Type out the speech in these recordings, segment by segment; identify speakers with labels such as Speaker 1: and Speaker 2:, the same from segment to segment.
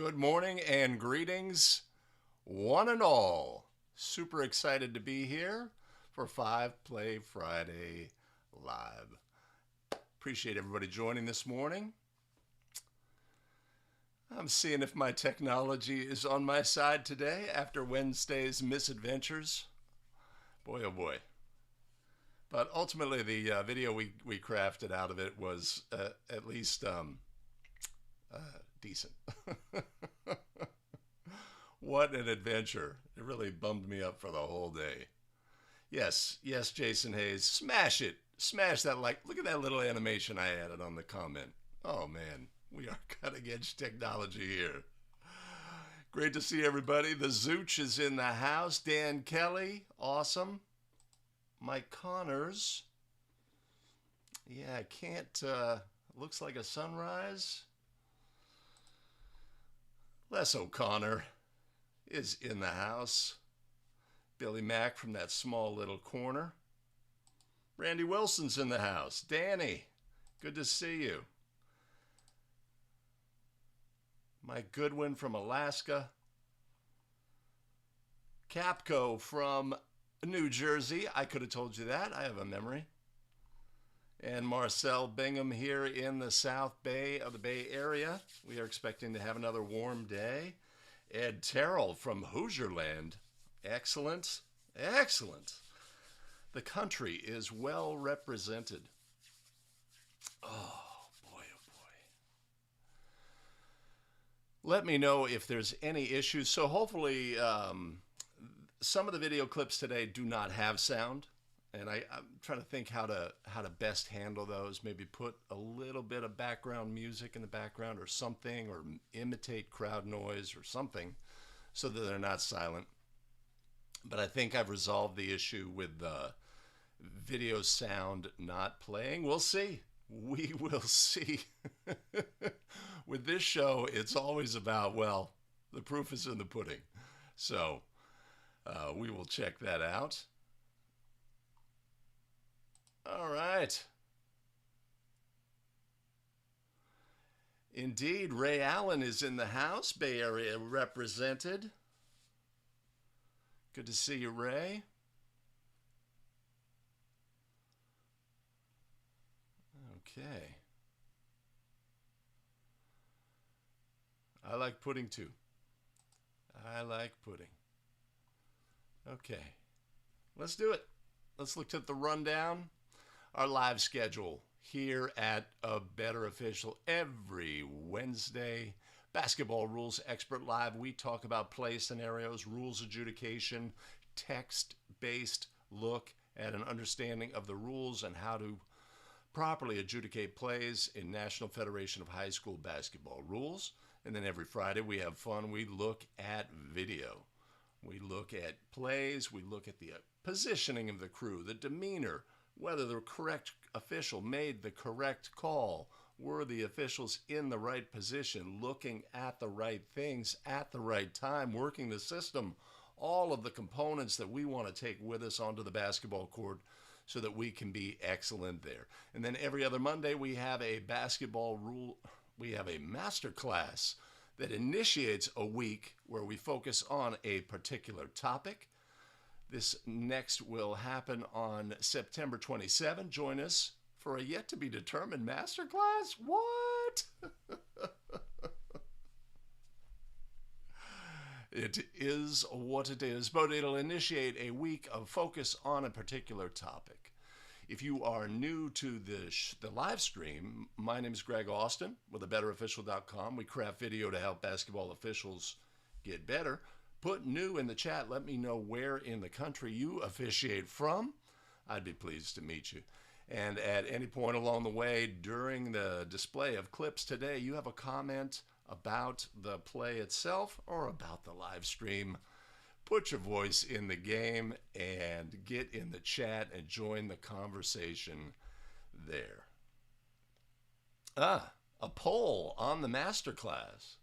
Speaker 1: Good morning and greetings, one and all. Super excited to be here for 5 Play Friday Live. Appreciate everybody joining this morning. I'm seeing if my technology is on my side today after Wednesday's misadventures. Boy, oh boy. But ultimately, the video we crafted out of it was at least decent. What an adventure. It really bummed me up for the whole day. Yes, Jason Hayes. Smash it. Smash that like. Look at that little animation I added on the comment. Oh, man. We are cutting edge technology here. Great to see everybody. The Zooch is in the house. Dan Kelly. Awesome. Mike Connors. Yeah, I can't. Looks like a sunrise. Les O'Connor is in the house. Billy Mack from that small little corner. Randy Wilson's in the house. Danny, good to see you. Mike Goodwin from Alaska. Capco from New Jersey. I could have told you that. I have a memory. And Marcel Bingham here in the South Bay of the Bay Area. We are expecting to have another warm day. Ed Terrell from Hoosierland. Excellent. Excellent. The country is well represented. Oh, boy, oh, boy. Let me know if there's any issues. So hopefully some of the video clips today do not have sound. And I'm trying to think how to best handle those. Maybe put a little bit of background music in the background or something, or imitate crowd noise or something so that they're not silent. But I think I've resolved the issue with the video sound not playing. We'll see. We will see. With this show, it's always about, well, the proof is in the pudding. So we will check that out. All right. Indeed, Ray Allen is in the house, Bay Area represented. Good to see you, Ray. Okay. I like pudding too. I like pudding. Okay. Let's do it. Let's look at the rundown. Our live schedule here at A Better Official every Wednesday. Basketball Rules Expert Live. We talk about play scenarios, rules adjudication, text-based look at an understanding of the rules and how to properly adjudicate plays in National Federation of High School Basketball Rules. And then every Friday we have fun. We look at video. We look at plays. We look at the positioning of the crew, the demeanor, whether the correct official made the correct call, were the officials in the right position, looking at the right things at the right time, working the system, all of the components that we want to take with us onto the basketball court so that we can be excellent there. And then every other Monday we have a master class that initiates a week where we focus on a particular topic. This next will happen on September 27. Join us for a yet-to-be-determined masterclass. What? It is what it is, but it'll initiate a week of focus on a particular topic. If you are new to the live stream, my name is Greg Austin with abetterofficial.com. We craft video to help basketball officials get better. Put new in the chat. Let me know where in the country you officiate from. I'd be pleased to meet you. And at any point along the way during the display of clips today, you have a comment about the play itself or about the live stream, put your voice in the game and get in the chat and join the conversation there. A poll on the masterclass.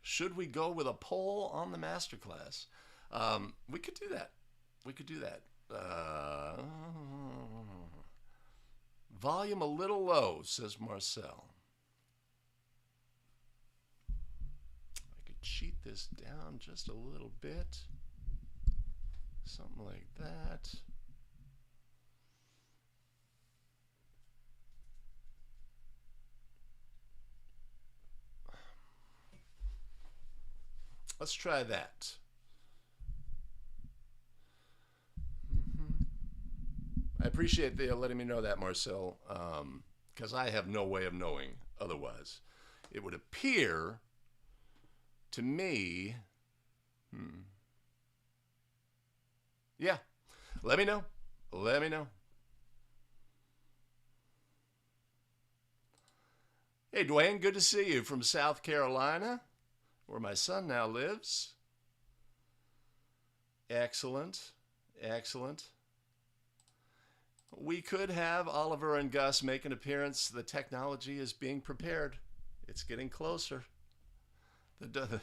Speaker 1: Should we go with a poll on the masterclass? We could do that. We could do that. Volume a little low, says Marcel. I cheat this down just a little bit. Something like that. Let's try that. I appreciate the letting me know that, Marcel, because I have no way of knowing otherwise. It would appear to me, yeah, let me know. Let me know. Hey, Dwayne, good to see you from South Carolina, where my son now lives. Excellent. Excellent. We could have Oliver and Gus make an appearance. The technology is being prepared. It's getting closer. The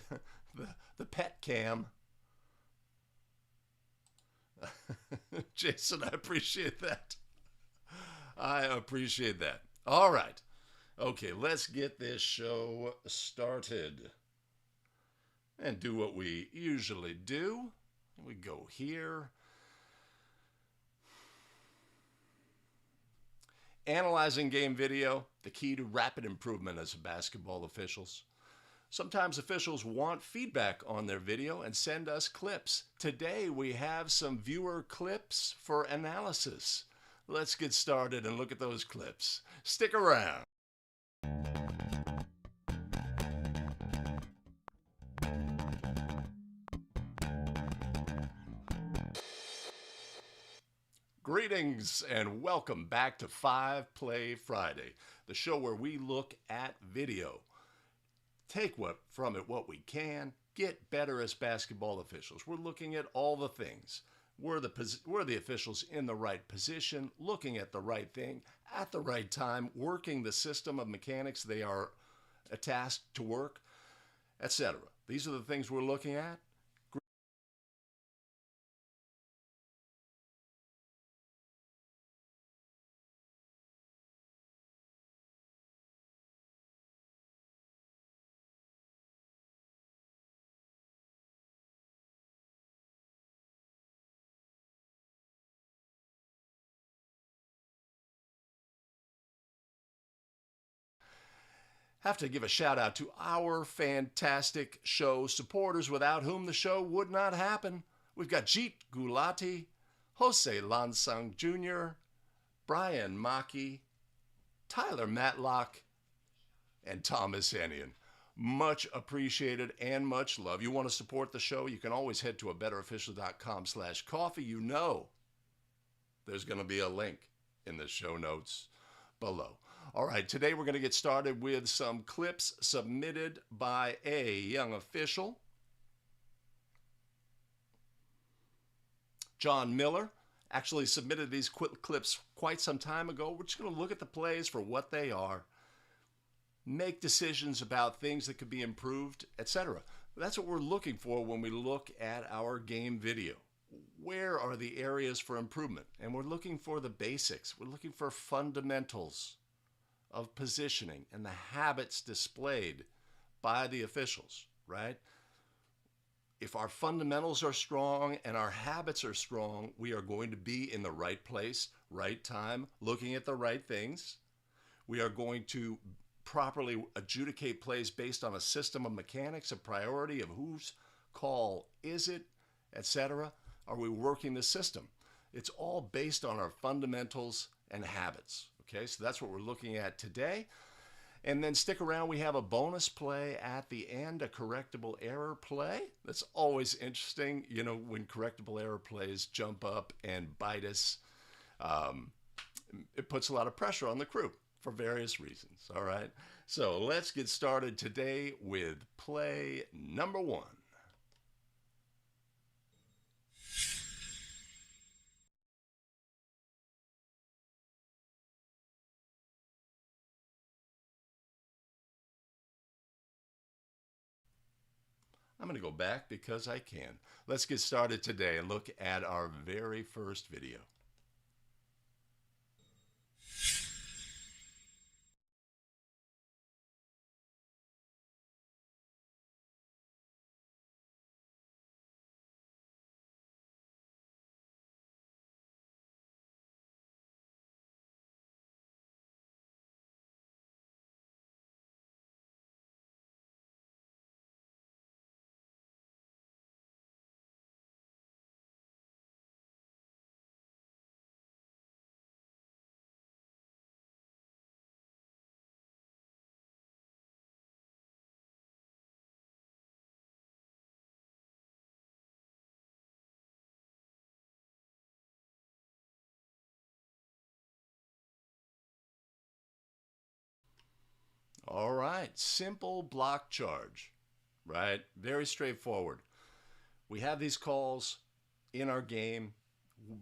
Speaker 1: pet cam. Jason, I appreciate that. I appreciate that. All right. Okay, let's get this show started and do what we usually do. We go here. Analyzing game video, the key to rapid improvement as basketball officials. Sometimes officials want feedback on their video and send us clips. Today we have some viewer clips for analysis. Let's get started and look at those clips. Stick around. Greetings and welcome back to 5 Play Friday, the show where we look at video. Take from it what we can, get better as basketball officials. We're looking at all the things. We're the officials in the right position, looking at the right thing at the right time, working the system of mechanics they are tasked to work, etc. These are the things we're looking at. Have to give a shout out to our fantastic show supporters without whom the show would not happen. We've got Jeet Gulati, Jose Lansang Jr., Brian Maki, Tyler Matlock, and Thomas Hennion. Much appreciated and much love. You want to support the show? You can always head to abetterofficial.com/coffee. You know there's going to be a link in the show notes below. All right, today we're going to get started with some clips submitted by a young official. John Miller actually submitted these clips quite some time ago. We're just going to look at the plays for what they are, make decisions about things that could be improved, etc. That's what we're looking for when we look at our game video. Where are the areas for improvement? And we're looking for the basics. We're looking for fundamentals of positioning and the habits displayed by the officials, right? If our fundamentals are strong and our habits are strong, we are going to be in the right place, right time, looking at the right things. We are going to properly adjudicate plays based on a system of mechanics, a priority of whose call is it, etc. Are we working the system? It's all based on our fundamentals and habits. Okay, so that's what we're looking at today. And then stick around, we have a bonus play at the end, a correctable error play. That's always interesting, you know, when correctable error plays jump up and bite us. It puts a lot of pressure on the crew for various reasons, all right? So let's get started today with play number 1. I'm going to go back because I can. Let's get started today and look at our very first video. All right, simple block charge, right? Very straightforward. We have these calls in our game,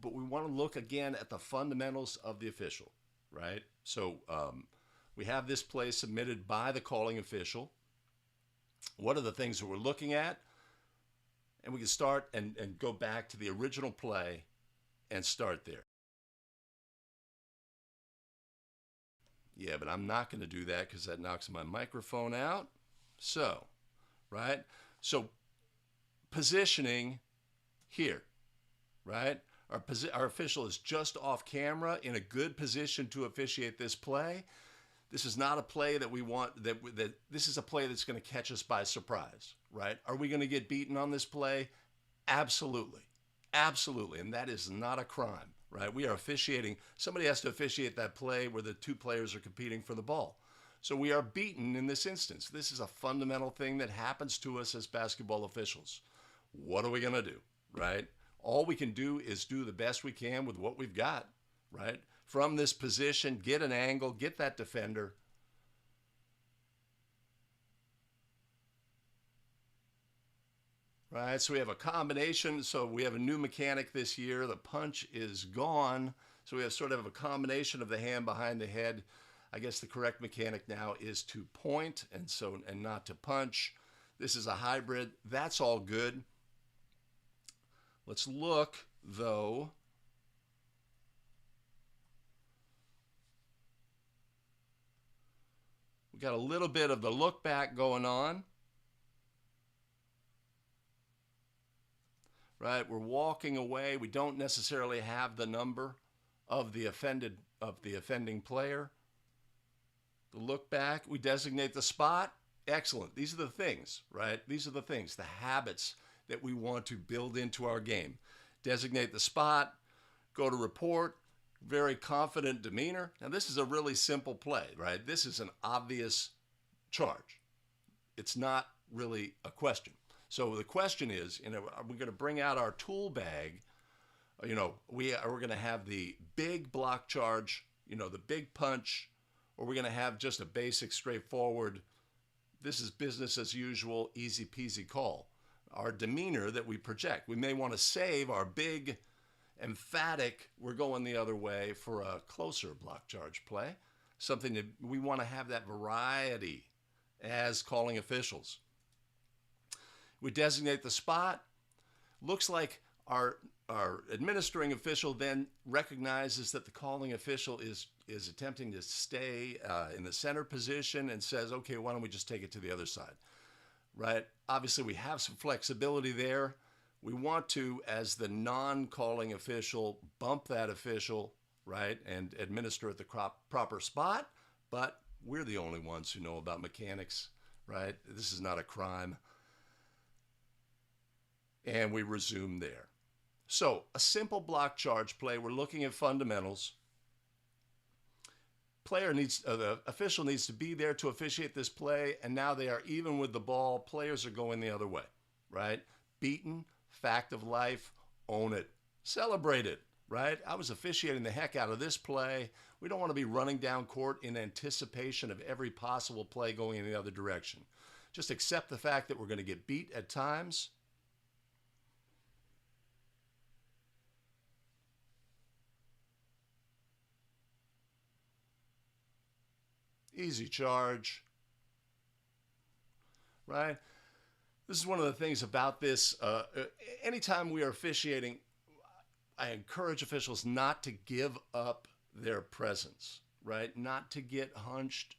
Speaker 1: but we want to look again at the fundamentals of the official, right? So we have this play submitted by the calling official. What are the things that we're looking at? And we can start and go back to the original play and start there. Yeah, but I'm not going to do that because that knocks my microphone out. So, right? So, positioning here, right? Our official is just off camera in a good position to officiate this play. This is not a play that we want, that this is a play that's going to catch us by surprise, right? Are we going to get beaten on this play? Absolutely. Absolutely. And that is not a crime, right? We are officiating. Somebody has to officiate that play where the two players are competing for the ball. So we are beaten in this instance. This is a fundamental thing that happens to us as basketball officials. What are we going to do, right? All we can do is do the best we can with what we've got, right? From this position, get an angle, get that defender. Right, so we have a combination. So we have a new mechanic this year. The punch is gone. So we have sort of a combination of the hand behind the head. I guess the correct mechanic now is to point and not to punch. This is a hybrid. That's all good. Let's look, though. We got a little bit of the look back going on. Right, we're walking away. We don't necessarily have the number of the offending player. The look back, we designate the spot. Excellent. These are the things, right? These are the things, the habits that we want to build into our game. Designate the spot, go to report, very confident demeanor. Now this is a really simple play, right? This is an obvious charge. It's not really a question. So the question is, are we going to bring out our tool bag? We're going to have the big block charge, the big punch, or we're going to have just a basic, straightforward, this is business as usual, easy peasy call. Our demeanor that we project. We may want to save our big, emphatic, we're going the other way for a closer block charge play. Something that we want to have that variety as calling officials. We designate the spot. Looks like our administering official then recognizes that the calling official is attempting to stay in the center position and says, okay, why don't we just take it to the other side, right? Obviously, we have some flexibility there. We want to, as the non-calling official, bump that official, right, and administer at the proper spot, but we're the only ones who know about mechanics, right? This is not a crime. And we resume there. So a simple block charge play. We're looking at fundamentals. The official needs to be there to officiate this play, and now they are even with the ball. Players are going the other way, right? Beaten, fact of life, own it, celebrate it, right? I was officiating the heck out of this play. We don't want to be running down court in anticipation of every possible play going in the other direction. Just accept the fact that we're going to get beat at times. Easy charge, right? This is one of the things about this. Anytime we are officiating, I encourage officials not to give up their presence, right? Not to get hunched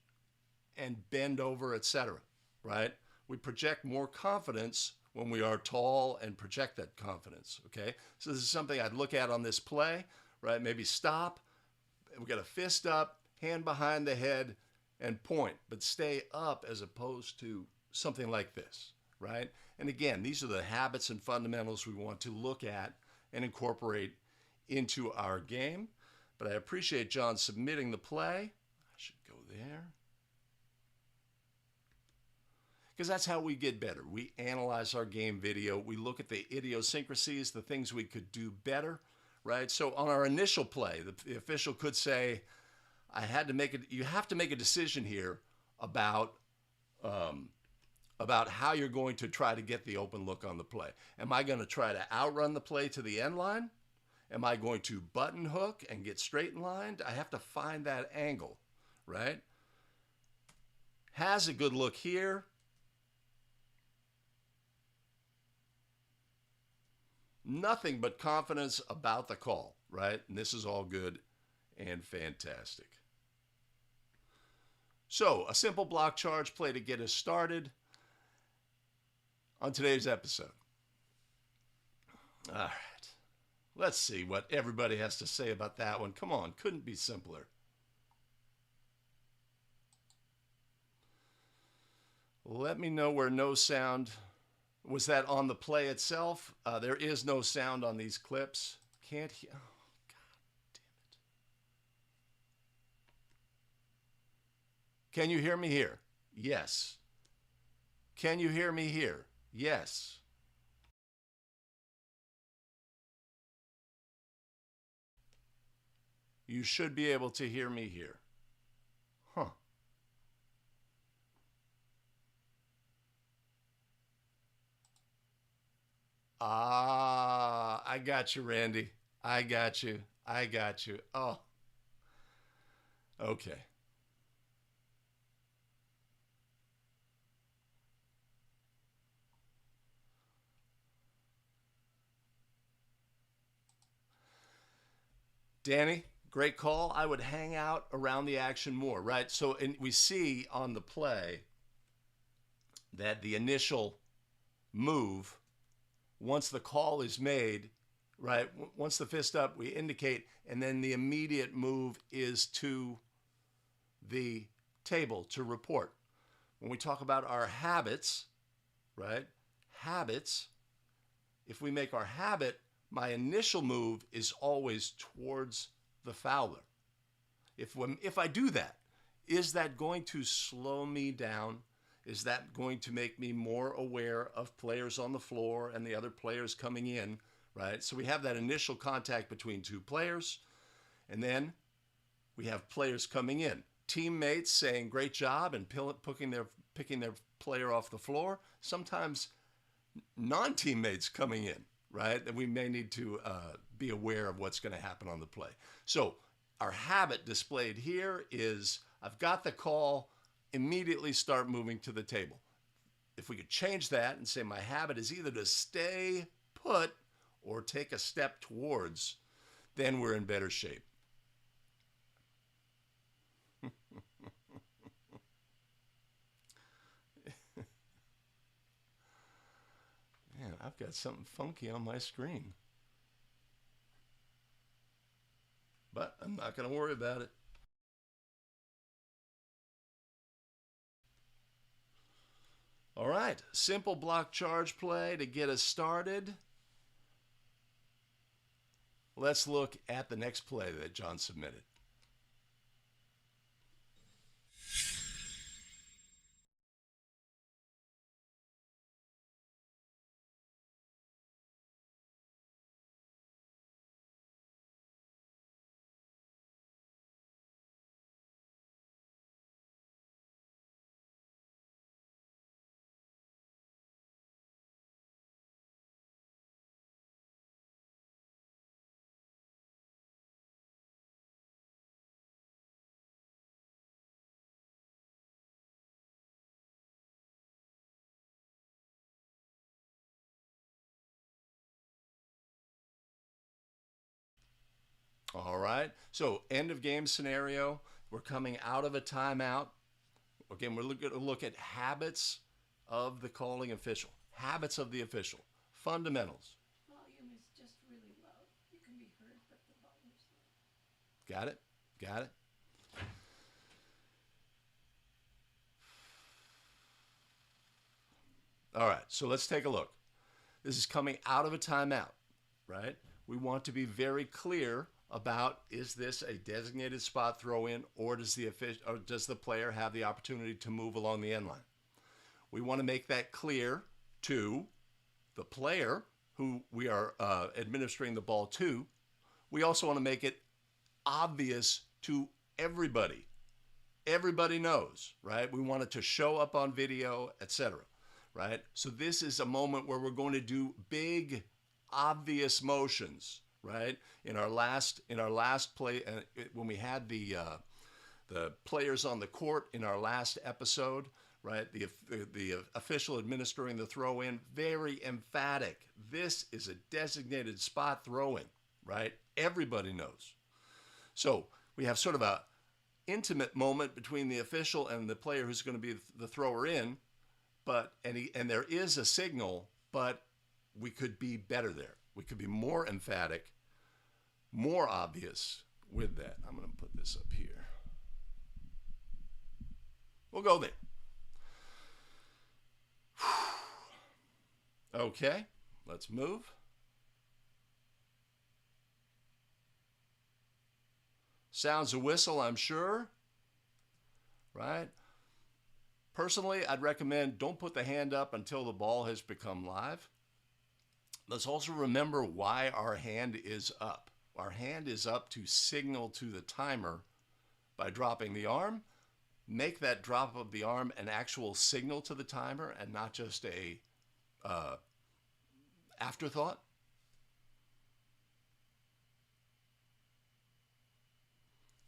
Speaker 1: and bend over, etc., right? We project more confidence when we are tall and project that confidence, okay? So this is something I'd look at on this play, right? Maybe stop. We got a fist up, hand behind the head, and point, but stay up as opposed to something like this, right? And again, these are the habits and fundamentals we want to look at and incorporate into our game. But I appreciate John submitting the play. I should go there. Because that's how we get better. We analyze our game video. We look at the idiosyncrasies, the things we could do better, right? So on our initial play, the official could say, you have to make a decision here about how you're going to try to get the open look on the play. Am I going to try to outrun the play to the end line? Am I going to button hook and get straight in line? I have to find that angle, right? Has a good look here. Nothing but confidence about the call, right? And this is all good and fantastic. So, a simple block charge play to get us started on today's episode. All right. Let's see what everybody has to say about that one. Come on, couldn't be simpler. Let me know where no sound. Was that on the play itself? There is no sound on these clips. Can't hear. Oh, God damn it. Can you hear me here? Yes. Can you hear me here? Yes. You should be able to hear me here. Huh. Ah, I got you, Randy. I got you. I got you. Oh. Okay. Danny, great call. I would hang out around the action more, right? So we see on the play that the initial move, once the call is made, right, once the fist up, we indicate, and then the immediate move is to the table to report. When we talk about our habits, right, habits, if we make our habit, my initial move is always towards the fouler. If I do that, is that going to slow me down? Is that going to make me more aware of players on the floor and the other players coming in, right? So we have that initial contact between two players, and then we have players coming in. Teammates saying great job and picking their player off the floor. Sometimes non-teammates coming in, right? And we may need to be aware of what's going to happen on the play. So our habit displayed here is I've got the call, immediately start moving to the table. If we could change that and say my habit is either to stay put or take a step towards, then we're in better shape. Man, I've got something funky on my screen. But I'm not going to worry about it. All right, simple block charge play to get us started. Let's look at the next play that John submitted. All right, so end of game scenario. We're coming out of a timeout. Again, we're going to look at habits of the calling official. Habits of the official. Fundamentals.
Speaker 2: Volume is just really low. You can be heard, but the volume is low.
Speaker 1: Got it? Got it? All right, so let's take a look. This is coming out of a timeout, right? We want to be very clear about, is this a designated spot throw in, or does the player have the opportunity to move along the end line? We want to make that clear to the player who we are administering the ball to. We also want to make it obvious to everybody everybody knows, right? We want it to show up on video, etc., right? So this is a moment where we're going to do big, obvious motions, right? In our last play, when we had the players on the court in our last episode, right? The official administering the throw in, very emphatic. This is a designated spot throw in, right? Everybody knows. So we have sort of a intimate moment between the official and the player who's going to be the thrower in, and there is a signal, but we could be better there. We could be more emphatic, more obvious with that. I'm going to put this up here. We'll go there. Okay, let's move. Sounds a whistle, I'm sure, right? Personally, I'd recommend don't put the hand up until the ball has become live. Let's also remember why our hand is up. Our hand is up to signal to the timer by dropping the arm. Make that drop of the arm an actual signal to the timer and not just a afterthought.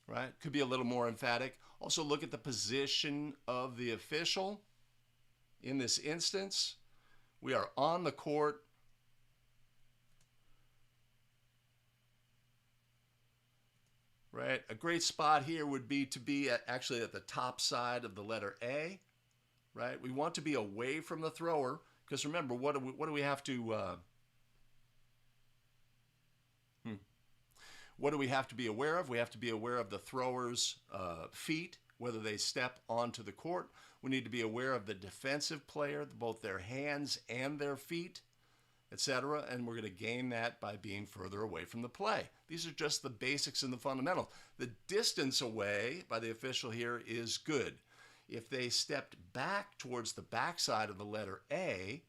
Speaker 1: Right? Could be a little more emphatic. Also look at the position of the official. In this instance, we are on the court. Right? A great spot here would be to be actually at the top side of the letter A. Right? We want to be away from the thrower because remember, what do we have to What do we have to be aware of? We have to be aware of the thrower's feet, whether they step onto the court. We need to be aware of the defensive player, both their hands and their feet, etc. And we're going to gain that by being further away from the play. These are just the basics and the fundamentals. The distance away by the official here is good. If they stepped back towards the backside of the letter A,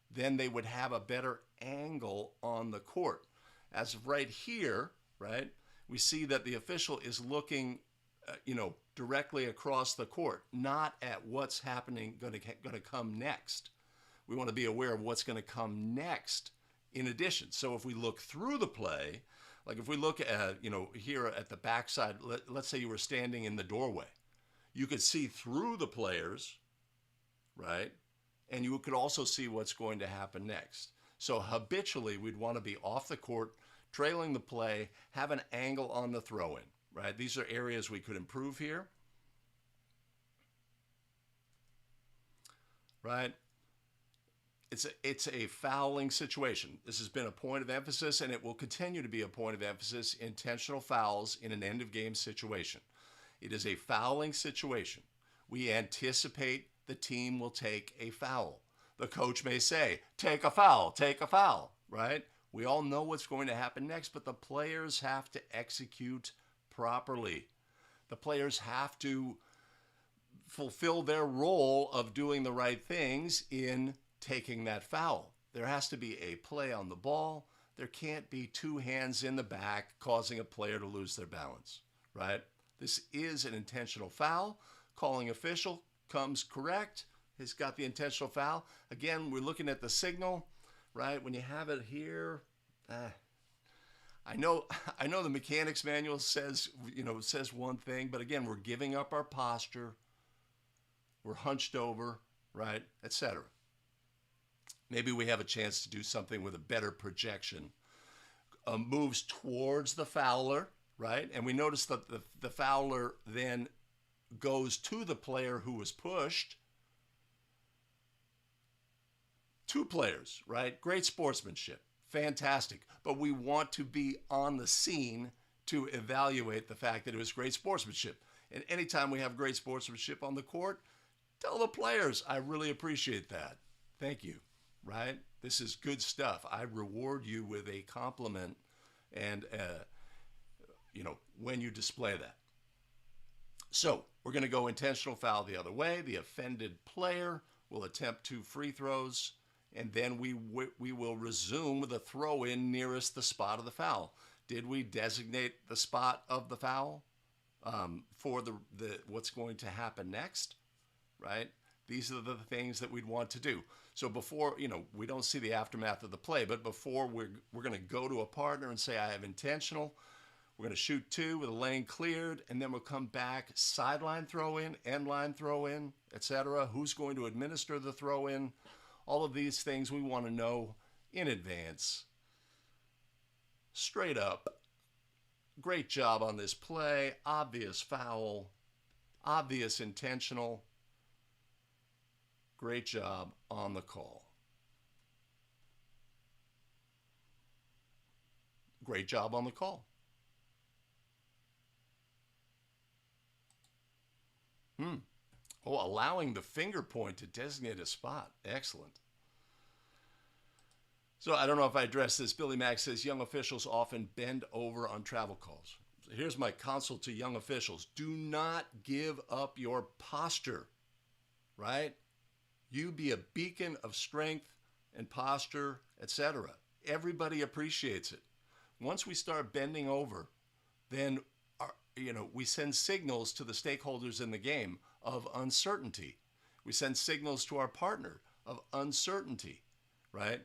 Speaker 1: then they would have a better angle on the court. As of right here, right, we see that the official is looking, directly across the court, not at what's happening, going to come next. We want to be aware of what's going to come next in addition. So if we look through the play, like if we look at, here at the backside, let's say you were standing in the doorway, you could see through the players, right? And you could also see what's going to happen next. So habitually, we'd want to be off the court, trailing the play, have an angle on the throw-in, right? These are areas we could improve here, right? It's a fouling situation. This has been a point of emphasis, and it will continue to be a point of emphasis, intentional fouls in an end-of-game situation. It is a fouling situation. We anticipate the team will take a foul. The coach may say, take a foul, right? We all know what's going to happen next, but the players have to execute properly. The players have to fulfill their role of doing the right things in taking that foul. There has to be a play on the ball. There can't be two hands in the back causing a player to lose their balance, right? This is an intentional foul. Calling official comes correct. He's got the intentional foul. Again, we're looking at the signal, right? When you have it here, I know the mechanics manual says one thing, but again, we're giving up our posture. We're hunched over, right, etc. Maybe we have a chance to do something with a better projection. Moves towards the fouler, right? And we notice that the fouler then goes to the player who was pushed. Two players, right? Great sportsmanship. Fantastic. But we want to be on the scene to evaluate the fact that it was great sportsmanship. And anytime we have great sportsmanship on the court, tell the players, I really appreciate that. Thank you, right? This is good stuff. I reward you with a compliment and, when you display that. So we're going to go intentional foul the other way. The offended player will attempt 2 free throws, and then we will resume with a throw-in nearest the spot of the foul. Did we designate the spot of the foul? for the what's going to happen next, right? These are the things that we'd want to do. So before, we don't see the aftermath of the play, but before we're going to go to a partner and say, I have intentional. We're going to shoot 2 with a lane cleared, and then we'll come back, sideline throw in, end line throw in, etc. Who's going to administer the throw in? All of these things we want to know in advance. Straight up. Great job on this play. Obvious foul. Obvious intentional. Great job on the call. Great job on the call. Oh, allowing the finger point to designate a spot. Excellent. So I don't know if I addressed this. Billy Mack says young officials often bend over on travel calls. So here's my counsel to young officials. Do not give up your posture, right? You be a beacon of strength and posture, etc. Everybody appreciates it. Once we start bending over, then we send signals to the stakeholders in the game of uncertainty. We send signals to our partner of uncertainty, right?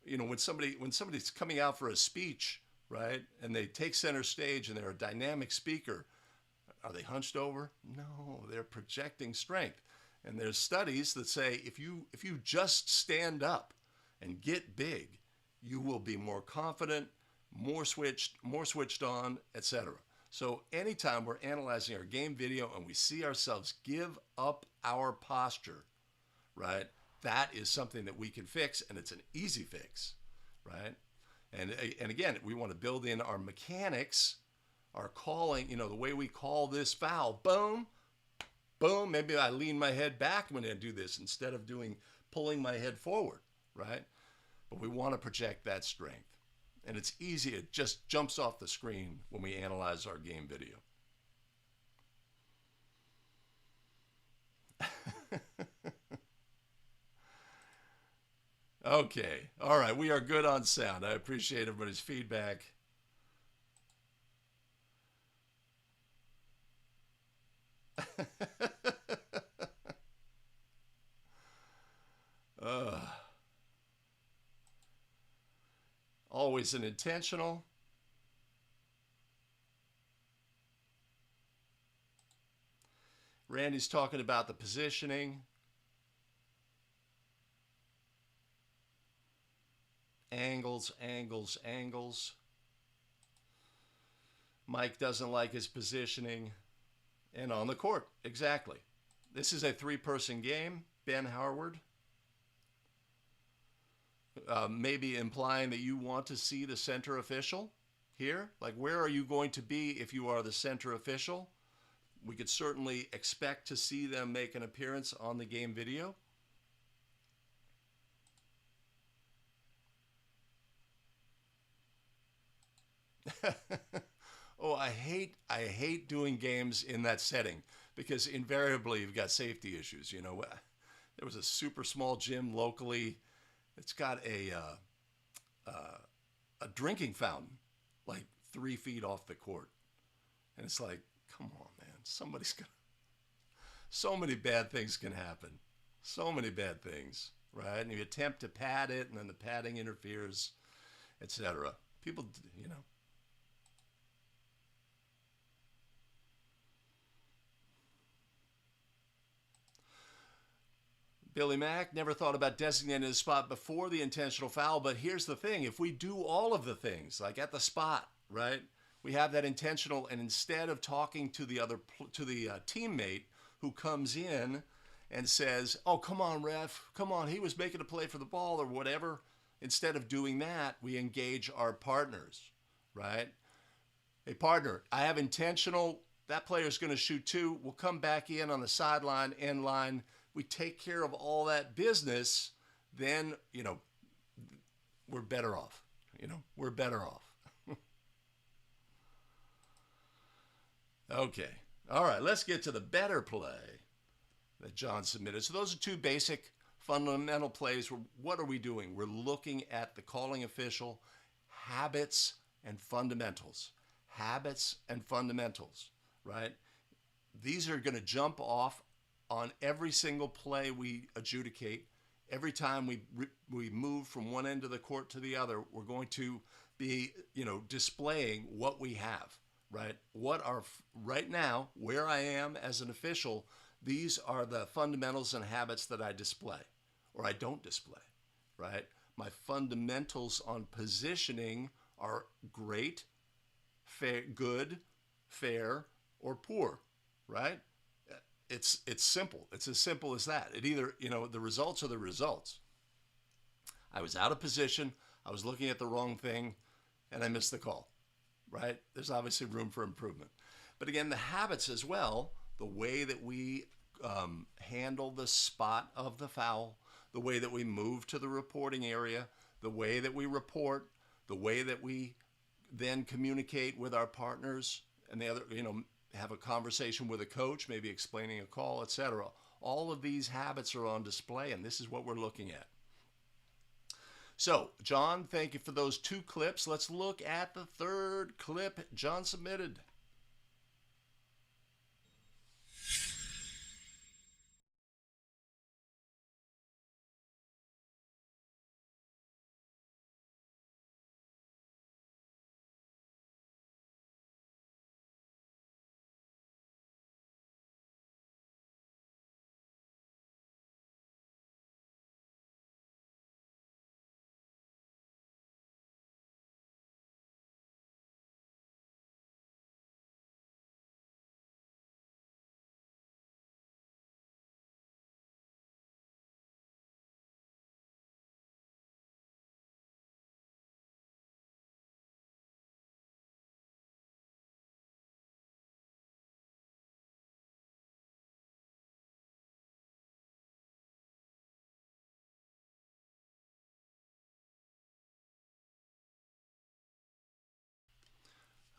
Speaker 1: When somebody's coming out for a speech, right, and they take center stage and they're a dynamic speaker, are they hunched over? No, they're projecting strength. And there's studies that say if you just stand up and get big, you will be more confident, more switched on, etc. So anytime we're analyzing our game video and we see ourselves give up our posture, right, that is something that we can fix, and it's an easy fix, right? And again, we want to build in our mechanics, our calling, the way we call this foul. Boom, boom. Maybe I lean my head back when I do this instead of pulling my head forward, right? But we want to project that strength. And it's easy. It just jumps off the screen when we analyze our game video. Okay. All right. We are good on sound. I appreciate everybody's feedback. Always an intentional. Randy's talking about the positioning. Angles, angles, angles. Mike doesn't like his positioning. And on the court, exactly. This is a 3-person game. Ben Howard. Maybe implying that you want to see the center official here. Like, where are you going to be if you are the center official? We could certainly expect to see them make an appearance on the game video. Oh, I hate doing games in that setting because invariably you've got safety issues. There was a super small gym locally. It's got a drinking fountain like 3 feet off the court. And it's like, come on, man. So many bad things can happen. So many bad things, right? And you attempt to pad it, and then the padding interferes, etc. People, Billy Mack never thought about designating a spot before the intentional foul, but here's the thing. If we do all of the things, like at the spot, right, we have that intentional, and instead of talking to the teammate who comes in and says, oh, come on, ref, come on, he was making a play for the ball or whatever, instead of doing that, we engage our partners, right? Hey, partner, I have intentional. That player's going to shoot 2. We'll come back in on the sideline, end line. We take care of all that business, then, we're better off. We're better off. Okay. All right, let's get to the better play that John submitted. So those are 2 basic fundamental plays. What are we doing? We're looking at the calling official, habits and fundamentals. habits and fundamentals, right? These are going to jump off on every single play we adjudicate. Every time we move from one end of the court to the other, we're going to be, displaying what we have, right? Right now, where I am as an official, these are the fundamentals and habits that I display or I don't display, right? My fundamentals on positioning are great, fair, good, fair, or poor, right? It's simple. It's as simple as that. It either, the results are the results. I was out of position, I was looking at the wrong thing, and I missed the call, right? There's obviously room for improvement. But again, the habits as well, the way that we handle the spot of the foul, the way that we move to the reporting area, the way that we report, the way that we then communicate with our partners and the other, have a conversation with a coach, maybe explaining a call, etc. All of these habits are on display, and this is what we're looking at. So, John, thank you for those 2 clips. Let's look at the 3rd clip John submitted.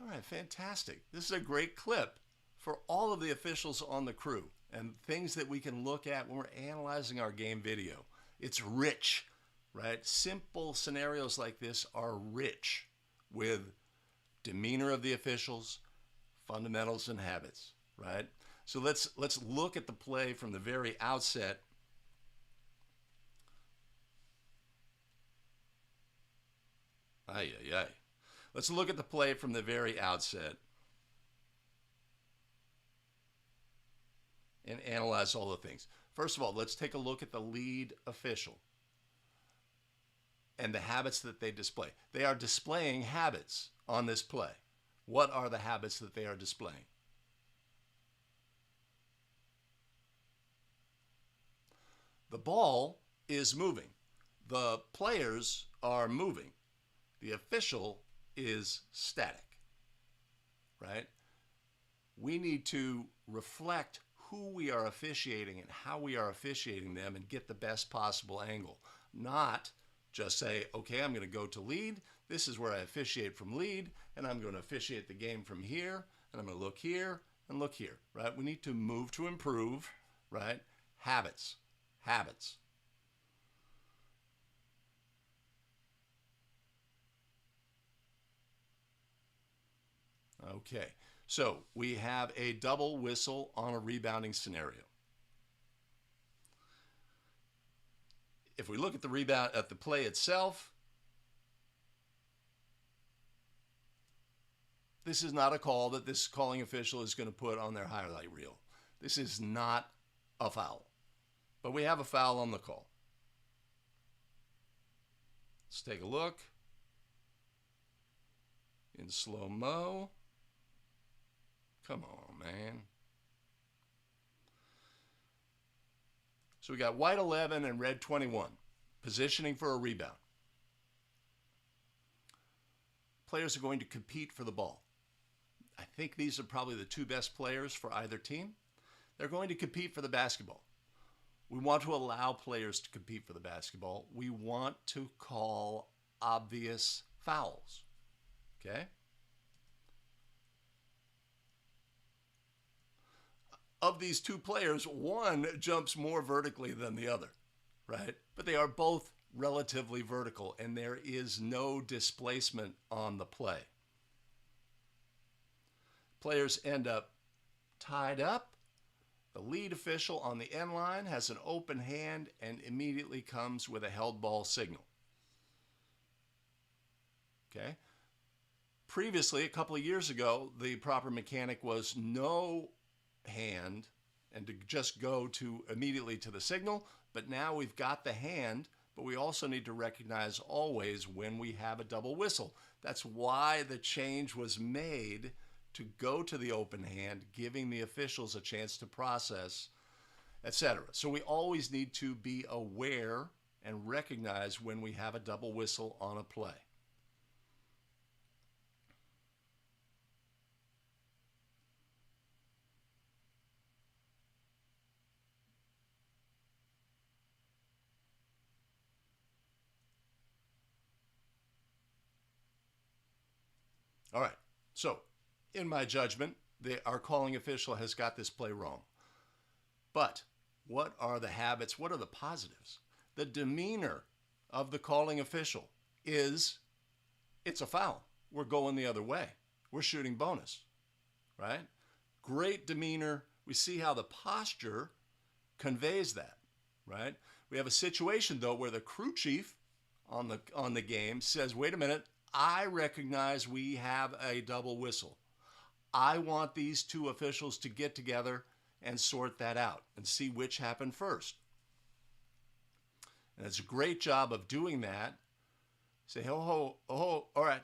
Speaker 1: All right, fantastic. This is a great clip for all of the officials on the crew and things that we can look at when we're analyzing our game video. It's rich, right? Simple scenarios like this are rich with demeanor of the officials, fundamentals and habits, right? So let's look at the play from the very outset. Ay, ay, ay. Let's look at the play from the very outset and analyze all the things. First of all, let's take a look at the lead official and the habits that they display. They are displaying habits on this play. What are the habits that they are displaying? The ball is moving. The players are moving. The official is static, right? We need to reflect who we are officiating and how we are officiating them and get the best possible angle. Not just say, okay, I'm going to go to lead. This is where I officiate from lead, and I'm going to officiate the game from here, and I'm going to look here and look here, right? We need to move to improve, right? Habits. Okay, so we have a double whistle on a rebounding scenario. If we look at the rebound at the play itself, this is not a call that this calling official is going to put on their highlight reel. This is not a foul, but we have a foul on the call. Let's take a look in slow-mo. Come on, man. So we got white 11 and red 21, positioning for a rebound. Players are going to compete for the ball. I think these are probably the 2 best players for either team. They're going to compete for the basketball. We want to allow players to compete for the basketball. We want to call obvious fouls, okay? Of these 2 players, one jumps more vertically than the other, right? But they are both relatively vertical, and there is no displacement on the play. Players end up tied up. The lead official on the end line has an open hand and immediately comes with a held ball signal. Okay? Previously, a couple of years ago, the proper mechanic was no hand and to just go to immediately to the signal. But now we've got the hand, but we also need to recognize always when we have a double whistle. That's why the change was made to go to the open hand, giving the officials a chance to process, etc. So we always need to be aware and recognize when we have a double whistle on a play. All right, so in my judgment, our calling official has got this play wrong. But what are the habits? What are the positives? The demeanor of the calling official is, it's a foul. We're going the other way. We're shooting bonus, right? Great demeanor. We see how the posture conveys that, right? We have a situation, though, where the crew chief on the game says, wait a minute, I recognize we have a double whistle. I want these two officials to get together and sort that out and see which happened first. And it's a great job of doing that. Say, oh, all right.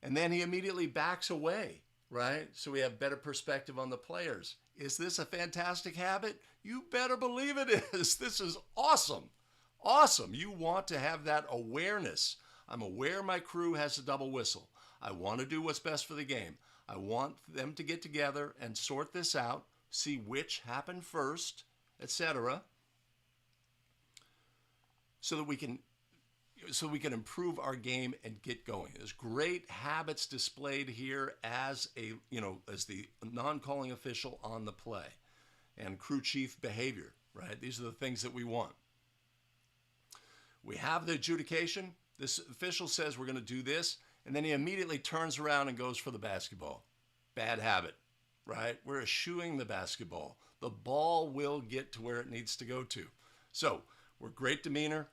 Speaker 1: And then he immediately backs away, right? So we have better perspective on the players. Is this a fantastic habit? You better believe it is. This is awesome. Awesome. You want to have that awareness. I'm aware my crew has a double whistle. I want to do what's best for the game. I want them to get together and sort this out, see which happened first, etc., so that we can improve our game and get going. There's great habits displayed here as as the non-calling official on the play, and crew chief behavior, right? These are the things that we want. We have the adjudication. This official says we're going to do this, and then he immediately turns around and goes for the basketball. Bad habit, right? We're eschewing the basketball. The ball will get to where it needs to go to. So we're great demeanor,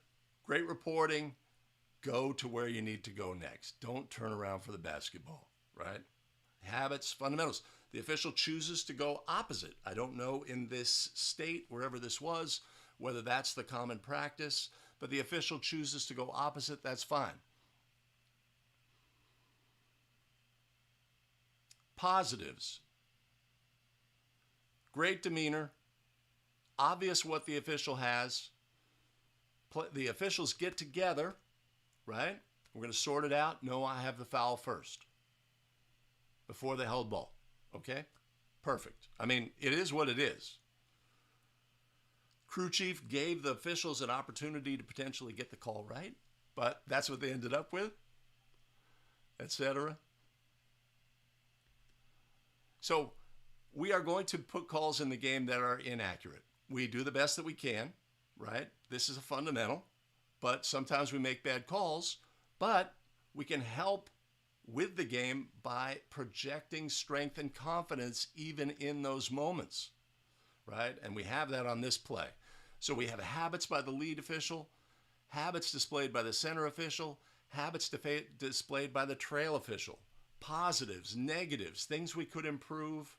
Speaker 1: great reporting. Go to where you need to go next. Don't turn around for the basketball, right? Habits, fundamentals. The official chooses to go opposite. I don't know in this state, wherever this was, whether that's the common practice, but the official chooses to go opposite, that's fine. Positives. Great demeanor. Obvious what the official has. The officials get together, right? We're going to sort it out. No, I have the foul first before the held ball. Okay? Perfect. I mean, it is what it is. Crew chief gave the officials an opportunity to potentially get the call right, but that's what they ended up with, etc. So we are going to put calls in the game that are inaccurate. We do the best that we can, right? This is a fundamental, but sometimes we make bad calls, but we can help with the game by projecting strength and confidence even in those moments, right? And we have that on this play. So we have habits by the lead official, habits displayed by the center official, habits displayed by the trail official, positives, negatives, things we could improve,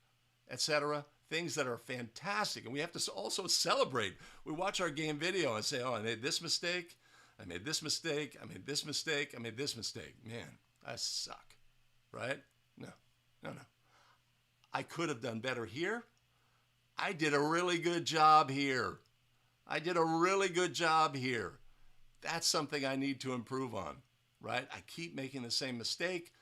Speaker 1: etc., things that are fantastic. And we have to also celebrate. We watch our game video and say, oh, I made this mistake, I made this mistake, I made this mistake, I made this mistake. Man, I suck, right? No. I could have done better here. I did a really good job here. I did a really good job here. That's something I need to improve on, right? I keep making the same mistake,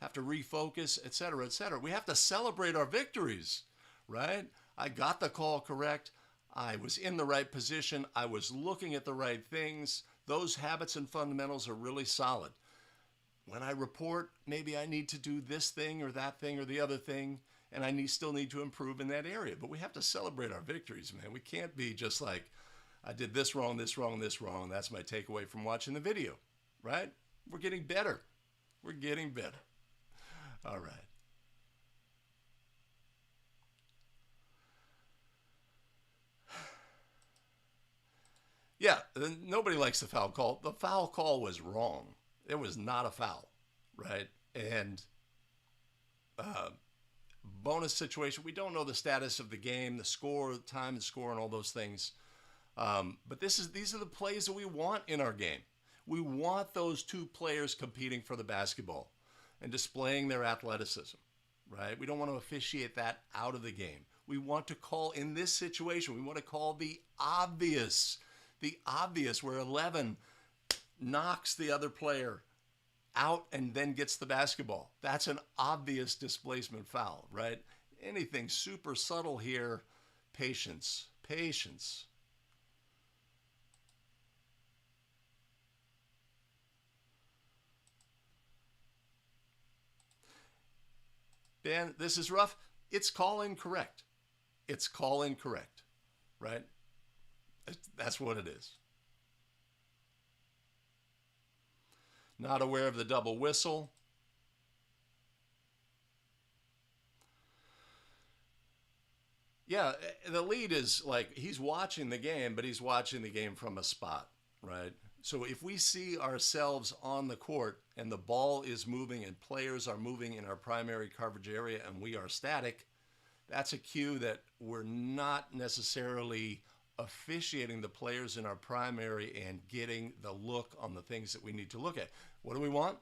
Speaker 1: have to refocus, etc., etc. We have to celebrate our victories, right? I got the call correct. I was in the right position. I was looking at the right things. Those habits and fundamentals are really solid. When I report, maybe I need to do this thing or that thing or the other thing, and I still need to improve in that area. But we have to celebrate our victories, man. We can't be just like, I did this wrong, this wrong, this wrong. That's my takeaway from watching the video, right? We're getting better. We're getting better. All right. Yeah, nobody likes the foul call. The foul call was wrong. It was not a foul, right? And uh, bonus situation, we don't know the status of the game, the score, the time, the score, and all those things. But these are the plays that we want in our game. We want those two players competing for the basketball and displaying their athleticism, right? We don't want to officiate that out of the game. We want to call, in this situation, we want to call the obvious where 11 knocks the other player out and then gets the basketball. That's an obvious displacement foul, right? Anything super subtle here, patience, patience. Dan, this is rough. It's call incorrect. It's call incorrect, right? That's what it is. Not aware of the double whistle. Yeah, the lead is like he's watching the game, but he's watching the game from a spot, right? So if we see ourselves on the court and the ball is moving and players are moving in our primary coverage area and we are static, that's a cue that we're not necessarily officiating the players in our primary and getting the look on the things that we need to look at. What do we want?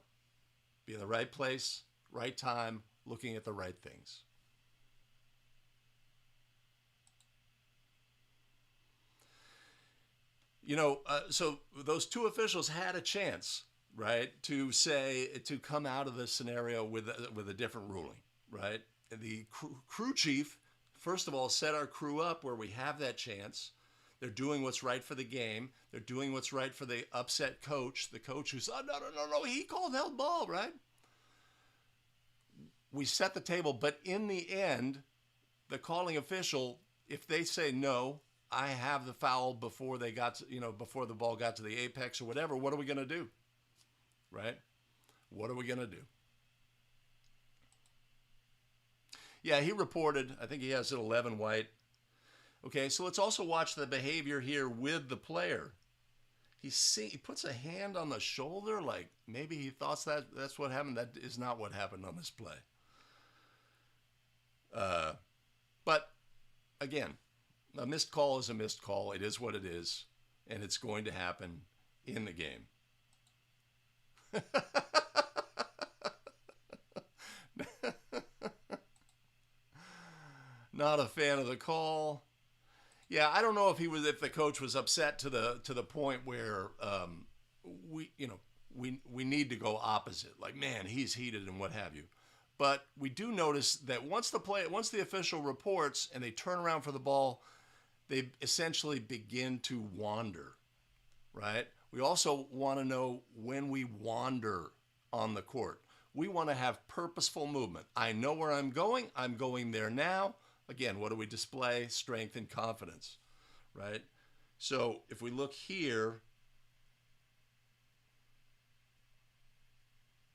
Speaker 1: Be in the right place, right time, looking at the right things. You know, so those two officials had a chance, right, to come out of this scenario with a different ruling, right? The crew chief, first of all, set our crew up where we have that chance. They're doing what's right for the game. They're doing what's right for the upset coach, the coach who's, oh, no, he called held ball, right? We set the table, but in the end, the calling official, if they say no, I have the foul before they got to, before the ball got to the apex or whatever, what are we going to do? Right? What are we going to do? Yeah, he reported, I think he has an 11 white. Okay, so let's also watch the behavior here with the player. He puts a hand on the shoulder, like maybe he thought that's what happened. That is not what happened on this play. But again, a missed call is a missed call. It is what it is, and it's going to happen in the game. Not a fan of the call. Yeah, I don't know if the coach was upset to the point where we need to go opposite. Like, man, he's heated and what have you. But we do notice that once the official reports and they turn around for the ball, they essentially begin to wander, right? We also want to know when we wander on the court. We want to have purposeful movement. I know where I'm going. I'm going there now. Again, what do we display? Strength and confidence, right? So if we look here,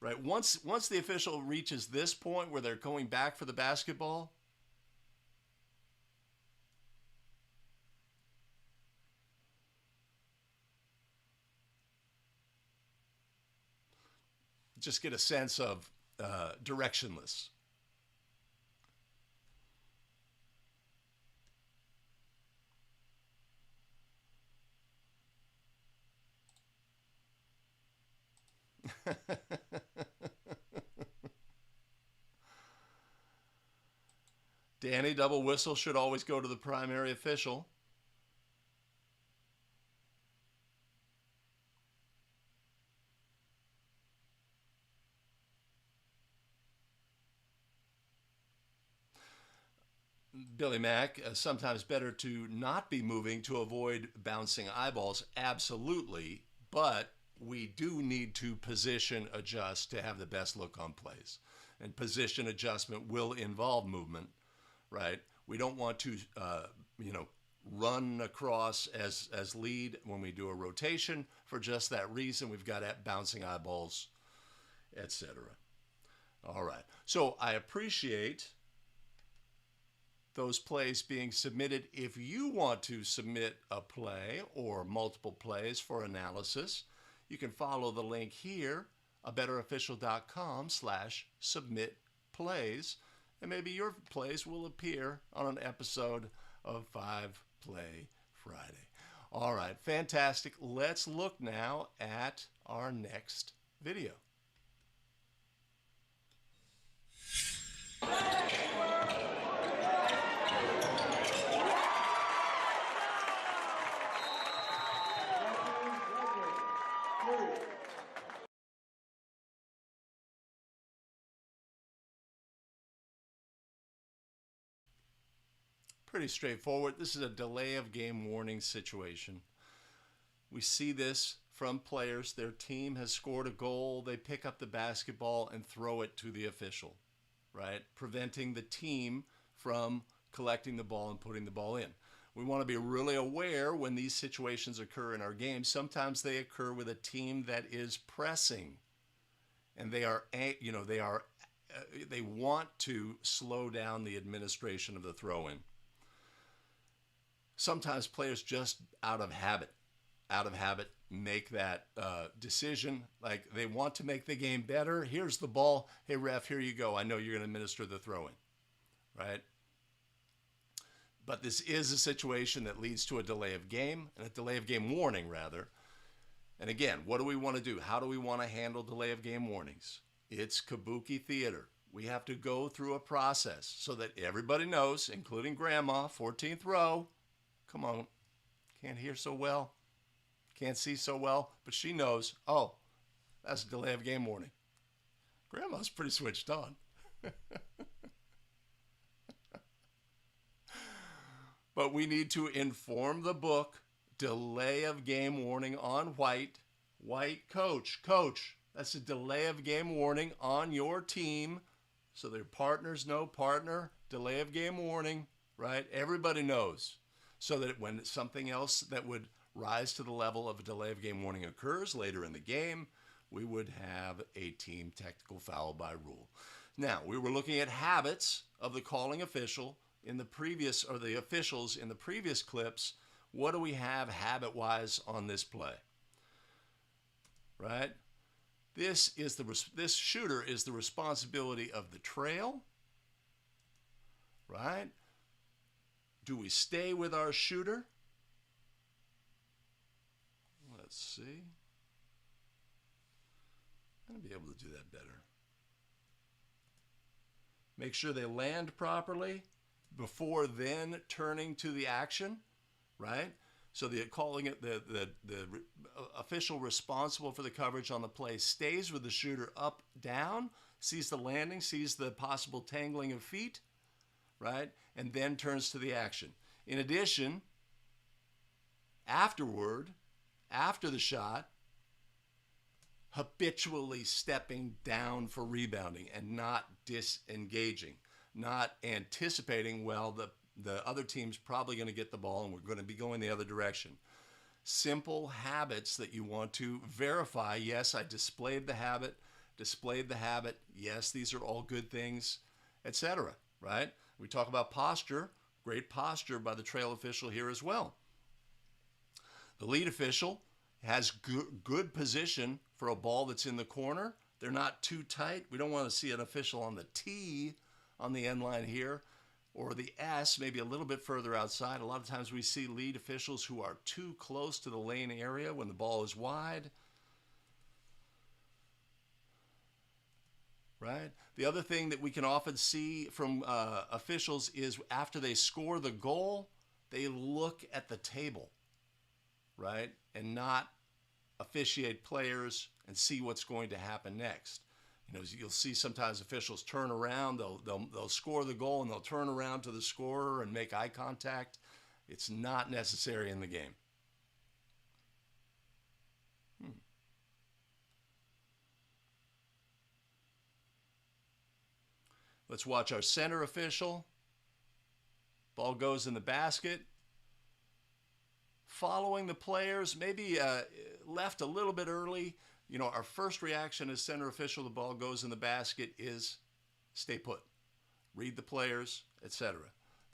Speaker 1: right, once the official reaches this point where they're going back for the basketball, just get a sense of directionless. Danny, double whistle should always go to the primary official. Billy Mack, sometimes better to not be moving to avoid bouncing eyeballs. Absolutely. But we do need to position adjust to have the best look on plays. And position adjustment will involve movement, right? We don't want to, run across as lead when we do a rotation for just that reason. We've got bouncing eyeballs, etc. All right. So I appreciate those plays being submitted. If you want to submit a play or multiple plays for analysis, you can follow the link here, abetterofficial.com/submit-plays, and maybe your plays will appear on an episode of 5 Play Friday. All right, fantastic. Let's look now at our next video. Pretty straightforward. This is a delay of game warning situation. We see this from players. Their team has scored a goal. They pick up the basketball and throw it to the official, right? Preventing the team from collecting the ball and putting the ball in. We want to be really aware when these situations occur in our game. Sometimes they occur with a team that is pressing, and they want to slow down the administration of the throw-in. Sometimes players just out of habit, make that decision. Like they want to make the game better. Here's the ball. Hey, ref, here you go. I know you're going to administer the throw-in, right? But this is a situation that leads to a delay of game, and a delay of game warning, rather. And again, what do we want to do? How do we want to handle delay of game warnings? It's kabuki theater. We have to go through a process so that everybody knows, including Grandma, 14th row. Come on, can't hear so well, can't see so well, but she knows, oh, that's a delay of game warning. Grandma's pretty switched on. But we need to inform the book, delay of game warning on white. White, coach, that's a delay of game warning on your team. So their partners know, partner, delay of game warning, right? Everybody knows. So that when something else that would rise to the level of a delay of game warning occurs later in the game, we would have a team technical foul by rule. Now, we were looking at habits of the calling official in the previous, or the officials in the previous clips. What do we have habit-wise on this play? Right? This shooter is the responsibility of the trail, right? Do we stay with our shooter? Let's see. I'm going to be able to do that better. Make sure they land properly before then turning to the action, right? So the official responsible for the coverage on the play stays with the shooter up, down, sees the landing, sees the possible tangling of feet, right? And then turns to the action. In addition, afterward, after the shot, habitually stepping down for rebounding and not disengaging, not anticipating, well, the other team's probably going to get the ball and we're going to be going the other direction. Simple habits that you want to verify. Yes, I displayed the habit. Yes, these are all good things, etc., right? We talk about posture, great posture by the trail official here as well. The lead official has good position for a ball that's in the corner. They're not too tight. We don't want to see an official on the T on the end line here, or the S, maybe a little bit further outside. A lot of times we see lead officials who are too close to the lane area when the ball is wide. Right? The other thing that we can often see from officials is after they score the goal, they look at the table, right? And not officiate players and see what's going to happen next. You know, you'll see sometimes officials turn around, they'll score the goal and they'll turn around to the scorer and make eye contact. It's not necessary in the game. Let's watch our center official. Ball goes in the basket. Following the players, maybe left a little bit early. You know, our first reaction as center official, the ball goes in the basket, is stay put. Read the players, etc.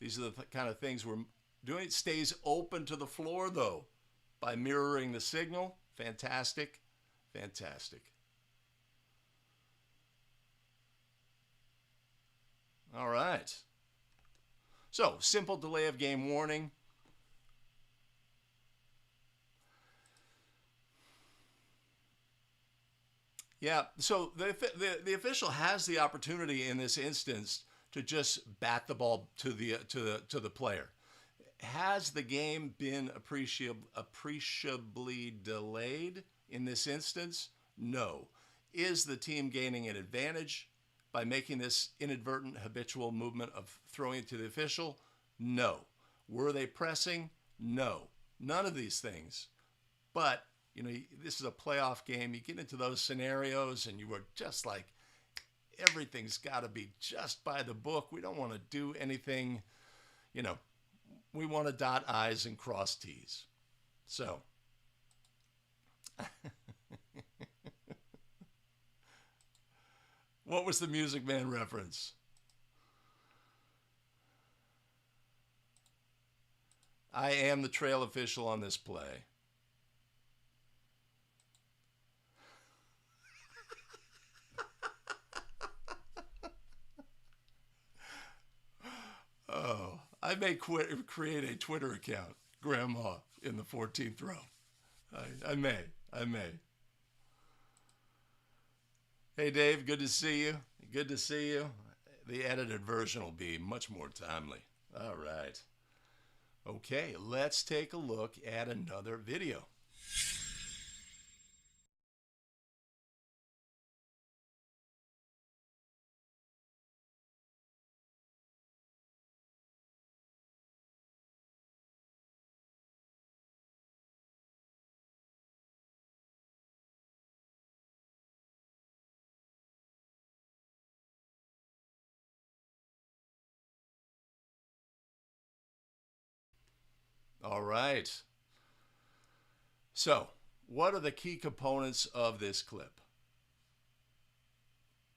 Speaker 1: These are the kind of things we're doing. It stays open to the floor, though, by mirroring the signal. Fantastic. Fantastic. All right. So, simple delay of game warning. Yeah, so the official has the opportunity in this instance to just bat the ball to the player. Has the game been appreciably delayed in this instance? No. Is the team gaining an advantage by making this inadvertent habitual movement of throwing it to the official? No. Were they pressing? No. None of these things. But, you know, this is a playoff game. You get into those scenarios and you are just like, everything's got to be just by the book. We don't want to do anything, you know, we want to dot I's and cross T's. So, what was the Music Man reference? I am the trail official on this play. Oh, I may create a Twitter account, Grandma in the 14th row. I may. Hey, Dave, good to see you. Good to see you. The edited version will be much more timely. All right. Okay, let's take a look at another video. All right. So, what are the key components of this clip?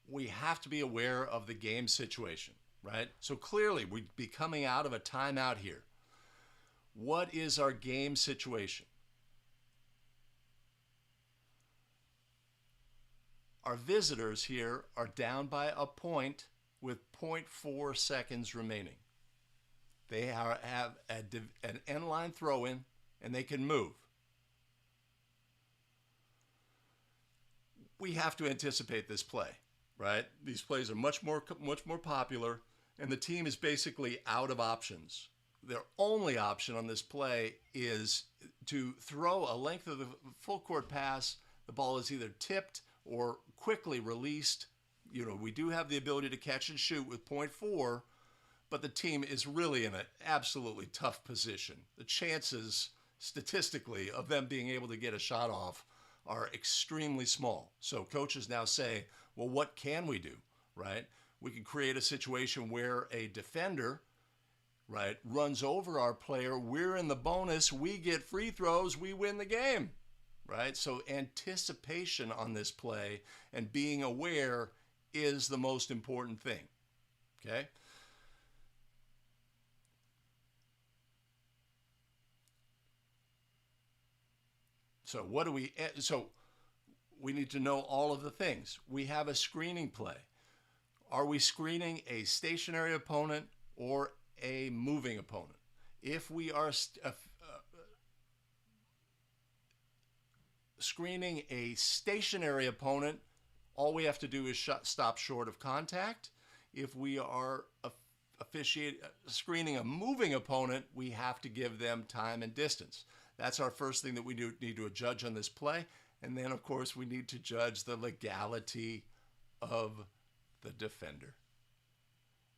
Speaker 1: We have to be aware of the game situation, right? So clearly, we'd be coming out of a timeout here. What is our game situation? Our visitors here are down by a point with 0.4 seconds remaining. They have an end line throw in, and they can move. We have to anticipate this play, right? These plays are much more popular, and the team is basically out of options. Their only option on this play is to throw a length of the full court pass. The ball is either tipped or quickly released. You know, we do have the ability to catch and shoot with 0.4. But the team is really in an absolutely tough position. The chances, statistically, of them being able to get a shot off are extremely small. So coaches now say, well, what can we do, right? We can create a situation where a defender, right, runs over our player. We're in the bonus. We get free throws. We win the game, right? So anticipation on this play and being aware is the most important thing, okay? So we need to know all of the things. We have a screening play. Are we screening a stationary opponent or a moving opponent? If we are screening a stationary opponent, all we have to do is stop short of contact. If we are screening a moving opponent, we have to give them time and distance. That's our first thing that we need to judge on this play. And then, of course, we need to judge the legality of the defender.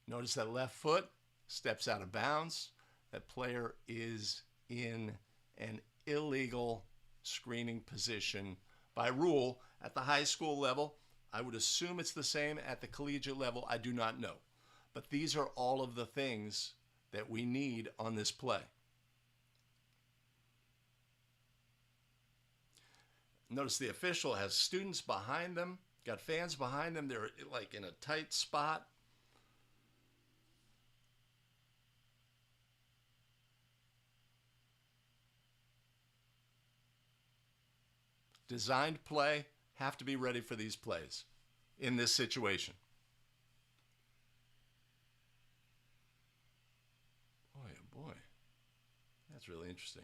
Speaker 1: Notice that left foot steps out of bounds. That player is in an illegal screening position by rule at the high school level. I would assume it's the same at the collegiate level. I do not know. But these are all of the things that we need on this play. Notice the official has students behind them, got fans behind them. They're like in a tight spot. designed play have to be ready for these plays in this situation. Boy, oh boy. That's really interesting.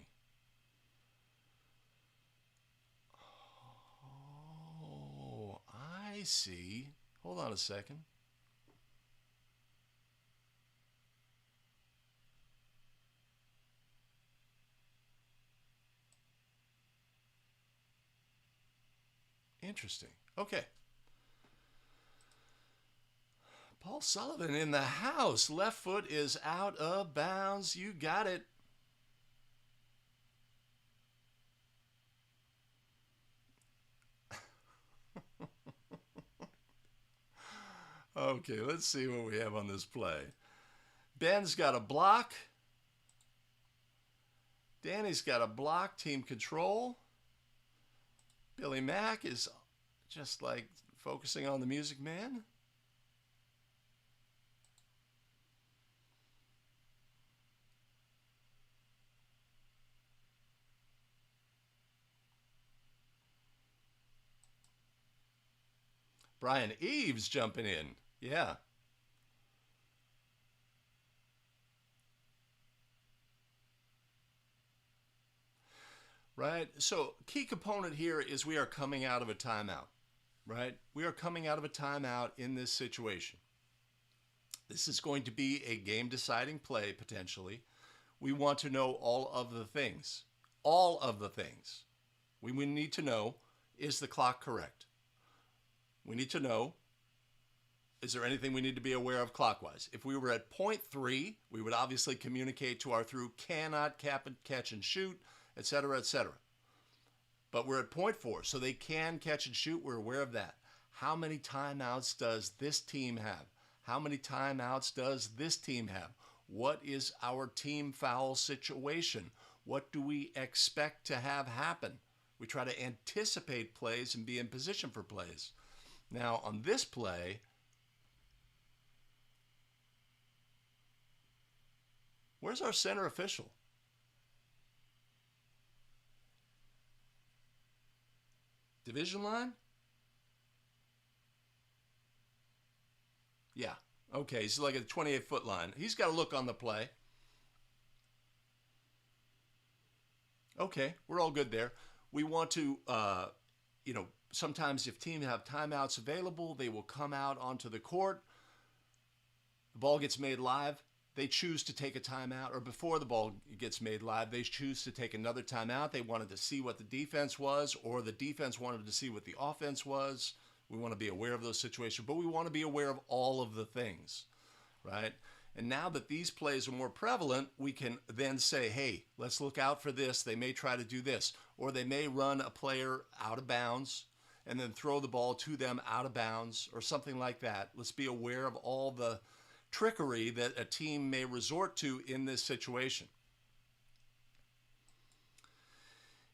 Speaker 1: Oh, I see. Hold on a second. Interesting. Okay. Paul Sullivan in the house. Left foot is out of bounds. You got it. Okay, let's see what we have on this play. Ben's got a block. Danny's got a block. Team control. Billy Mack is just like focusing on the Music Man. Brian Eves jumping in. Yeah. Right? So, key component here is we are coming out of a timeout. Right? We are coming out of a timeout in this situation. This is going to be a game-deciding play, potentially. We want to know all of the things. All of the things. We need to know, is the clock correct? We need to know, is there anything we need to be aware of clockwise? If we were at point 3, we would obviously communicate to our through cannot catch and shoot, etc., etc. But we're at point 4, so they can catch and shoot. We're aware of that. How many timeouts does this team have? How many timeouts does this team have? What is our team foul situation? What do we expect to have happen? We try to anticipate plays and be in position for plays. Now, on this play, where's our center official? Division line? Yeah. Okay, he's like a 28-foot line. He's got to look on the play. Okay, we're all good there. We want to, sometimes if teams have timeouts available, they will come out onto the court. The ball gets made live. They choose to take a timeout, or before the ball gets made live, they choose to take another timeout. They wanted to see what the defense was, or the defense wanted to see what the offense was. We want to be aware of those situations, but we want to be aware of all of the things, right? And now that these plays are more prevalent, we can then say, hey, let's look out for this. They may try to do this, or they may run a player out of bounds and then throw the ball to them out of bounds or something like that. Let's be aware of all the trickery that a team may resort to in this situation.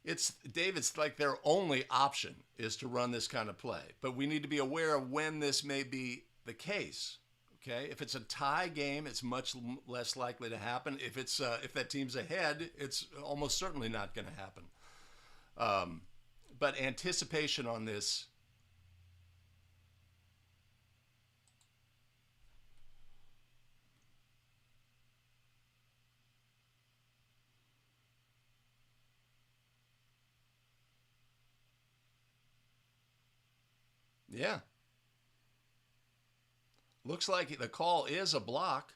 Speaker 1: It's like their only option is to run this kind of play, but we need to be aware of when this may be the case. Okay, if it's a tie game, it's much less likely to happen. If it's if that team's ahead, it's almost certainly not going to happen. But anticipation on this. Yeah. Looks like the call is a block.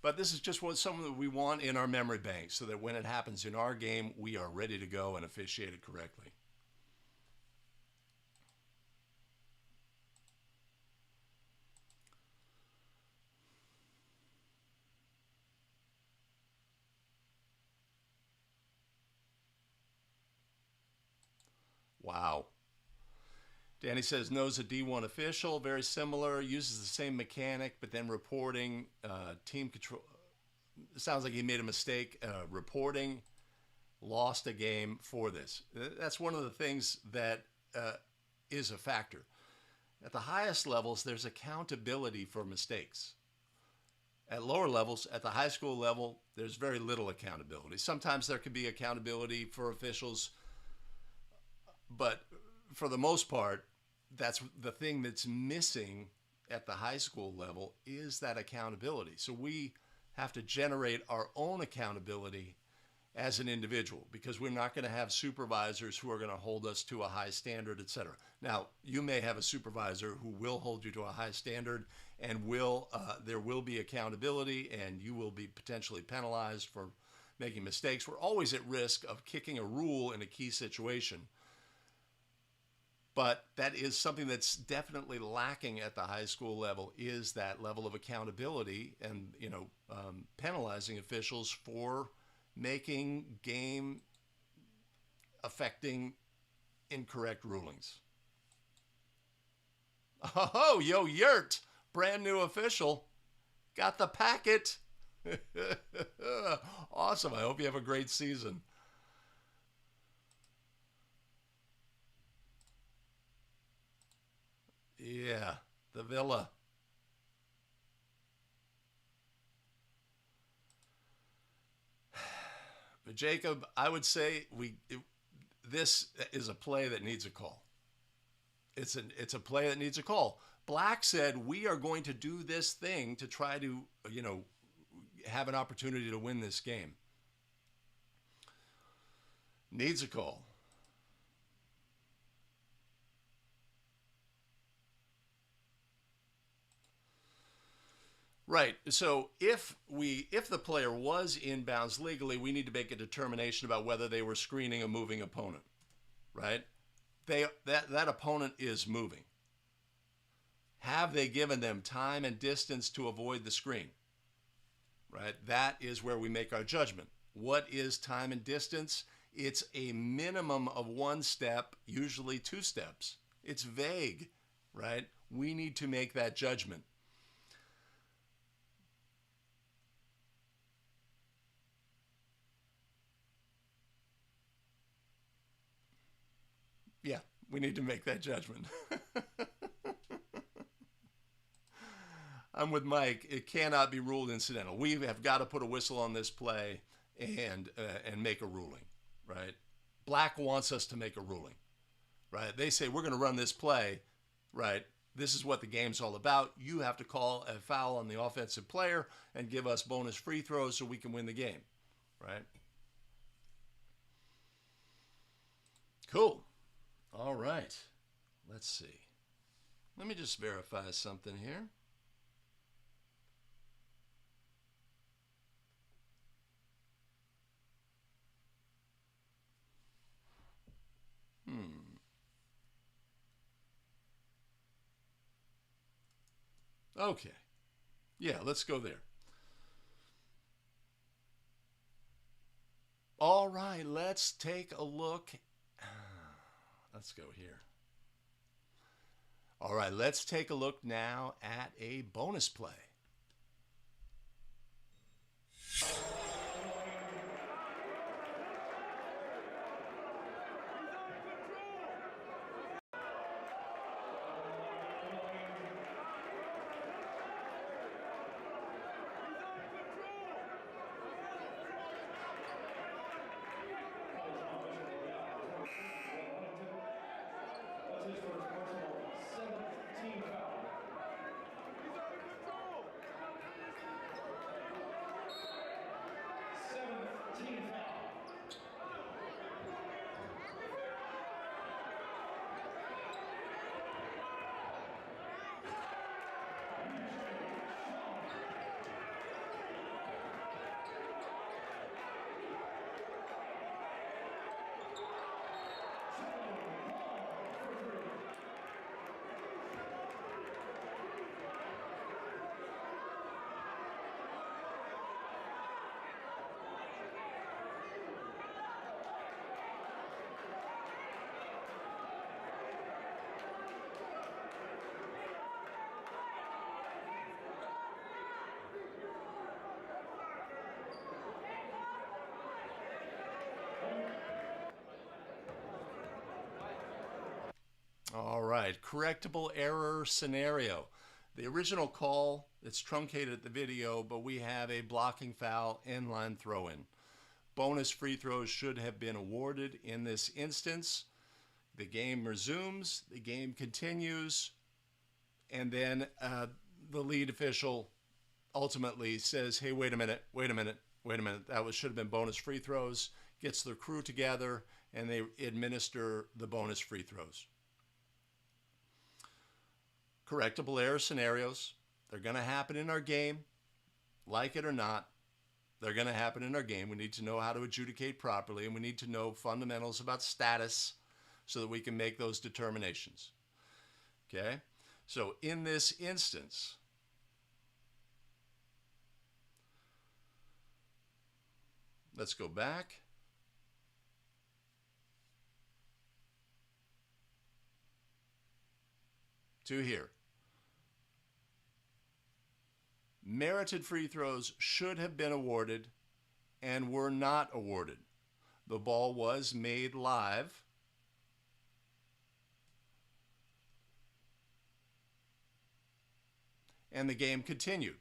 Speaker 1: But this is just something that we want in our memory bank so that when it happens in our game, we are ready to go and officiate it correctly. Wow. Danny says, knows a D1 official, very similar, uses the same mechanic, but then reporting, team control. It sounds like he made a mistake reporting, lost a game for this. That's one of the things that is a factor. At the highest levels, there's accountability for mistakes. At lower levels, at the high school level, there's very little accountability. Sometimes there could be accountability for officials, but for the most part, that's the thing that's missing at the high school level is that accountability. So we have to generate our own accountability as an individual because we're not going to have supervisors who are going to hold us to a high standard, etc. Now, you may have a supervisor who will hold you to a high standard and there will be accountability and you will be potentially penalized for making mistakes. We're always at risk of kicking a rule in a key situation. But that is something that's definitely lacking at the high school level is that level of accountability and, penalizing officials for making game affecting incorrect rulings. Oh, yo, Yurt, brand new official, got the packet. Awesome. I hope you have a great season. Yeah, the villa. But Jacob, I would say this is a play that needs a call. It's a play that needs a call. Black said we are going to do this thing to try to, have an opportunity to win this game. Needs a call. Right. So if the player was inbounds legally, we need to make a determination about whether they were screening a moving opponent. Right? That opponent is moving. Have they given them time and distance to avoid the screen? Right? That is where we make our judgment. What is time and distance? It's a minimum of 1 step, usually 2 steps. It's vague, right? We need to make that judgment. Yeah, we need to make that judgment. I'm with Mike. It cannot be ruled incidental. We have got to put a whistle on this play and make a ruling, right? Black wants us to make a ruling, right? They say we're going to run this play, right? This is what the game's all about. You have to call a foul on the offensive player and give us bonus free throws so we can win the game, right? Cool. All right. Let's see. Let me just verify something here. Okay. Yeah, let's go there. All right, let's take a look. Let's go here. All right, let's take a look now at a bonus play. All right, correctable error scenario. The original call, it's truncated at the video, but we have a blocking foul, end-line throw-in. Bonus free throws should have been awarded in this instance. The game resumes, the game continues, and then the lead official ultimately says, hey, wait a minute, that should have been bonus free throws, gets the crew together, and they administer the bonus free throws. Correctable error scenarios, they're going to happen in our game, like it or not. They're going to happen in our game. We need to know how to adjudicate properly, and we need to know fundamentals about status so that we can make those determinations. Okay? So in this instance, let's go back. To here. Merited free throws should have been awarded and were not awarded. The ball was made live. And the game continued,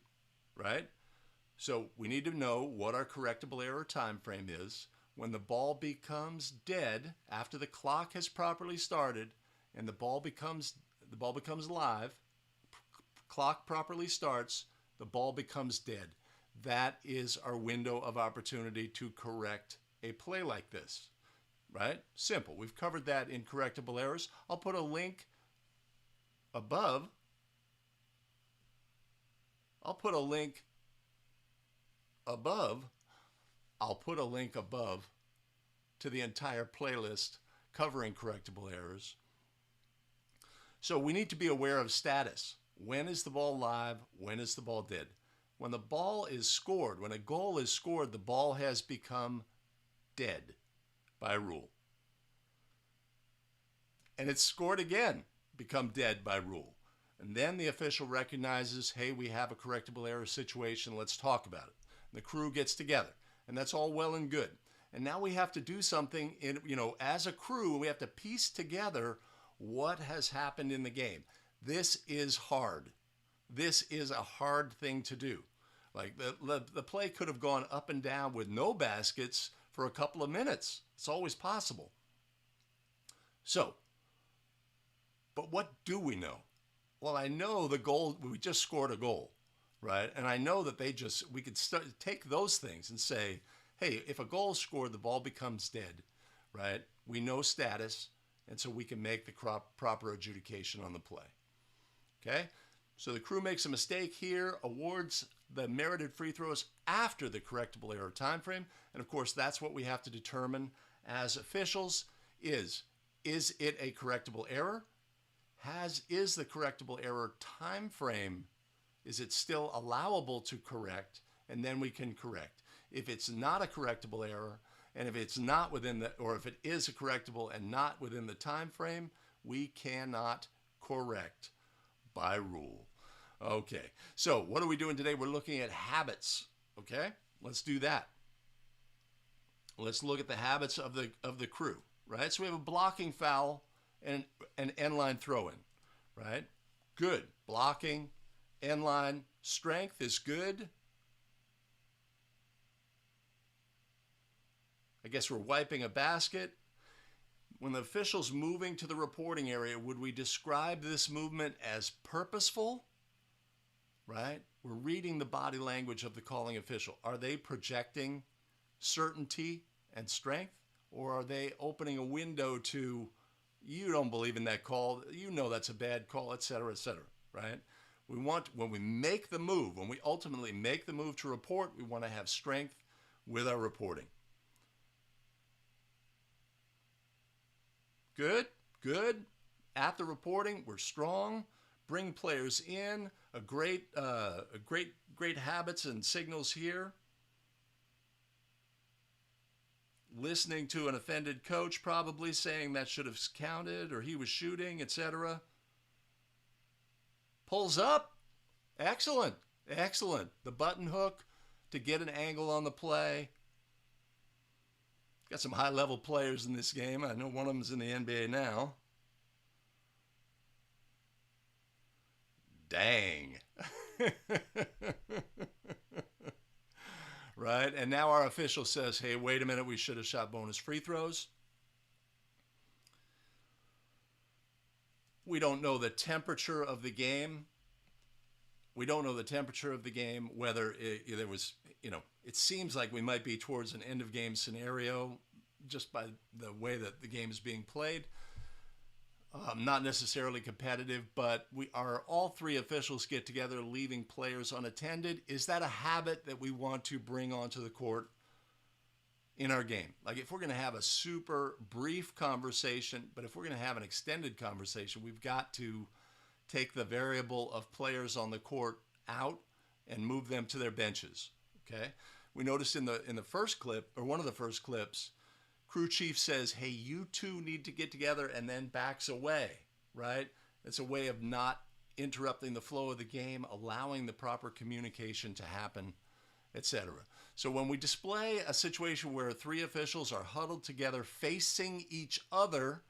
Speaker 1: right? So we need to know what our correctable error time frame is. When the ball becomes dead, after the clock has properly started and the ball becomes live, clock properly starts, the ball becomes dead. That is our window of opportunity to correct a play like this, right? Simple. We've covered that in correctable errors. I'll put a link above. I'll put a link above to the entire playlist covering correctable errors. So we need to be aware of status. When is the ball live? When is the ball dead? When the ball is scored, when a goal is scored, the ball has become dead by rule. And it's scored again, become dead by rule. And then the official recognizes, hey, we have a correctable error situation, let's talk about it. And the crew gets together, and that's all well and good. And now we have to do something, as a crew, we have to piece together what has happened in the game. This is hard. This is a hard thing to do. Like the play could have gone up and down with no baskets for a couple of minutes. It's always possible. So, but what do we know? Well, I know the goal, we just scored a goal, right? And I know that we could take those things and say, hey, if a goal is scored, the ball becomes dead, right? We know status, and so we can make the proper adjudication on the play. Okay? So the crew makes a mistake here, awards the merited free throws after the correctable error time frame, and of course that's what we have to determine as officials is it a correctable error? Is the correctable error time frame, is it still allowable to correct? And then we can correct. If it's not a correctable error, and if it's not within or if it is a correctable and not within the time frame, we cannot correct by rule. Okay, so what are we doing today? We're looking at habits. Okay, let's do that. Let's look at the habits of the crew, right? So we have a blocking foul and an end line throw-in, right? Good. Blocking, end line, strength is good. I guess we're wiping a basket. When the official's moving to the reporting area, would we describe this movement as purposeful? Right? We're reading the body language of the calling official. Are they projecting certainty and strength? Or are they opening a window to, you don't believe in that call, you know that's a bad call, etc., right? We want, when we make the move, when we ultimately make the move to report, we want to have strength with our reporting. Good, good. At the reporting, we're strong. Bring players in. Great habits and signals here. Listening to an offended coach, probably saying that should have counted or he was shooting, etc. Pulls up. Excellent, excellent. The button hook to get an angle on the play. Got some high-level players in this game. I know one of them is in the NBA now. Dang. Right? And now our official says, hey, wait a minute, we should have shot bonus free throws. We don't know the temperature of the game. We don't know the temperature of the game, whether there was, it seems like we might be towards an end of game scenario just by the way that the game is being played. Not necessarily competitive, but all three officials get together, leaving players unattended. Is that a habit that we want to bring onto the court in our game? Like if we're going to have a super brief conversation, but if we're going to have an extended conversation, we've got to take the variable of players on the court out and move them to their benches. Okay. We noticed in the first clip, or one of the first clips, crew chief says, hey, you two need to get together, and then backs away, right? It's a way of not interrupting the flow of the game, allowing the proper communication to happen, etc. So when we display a situation where three officials are huddled together facing each other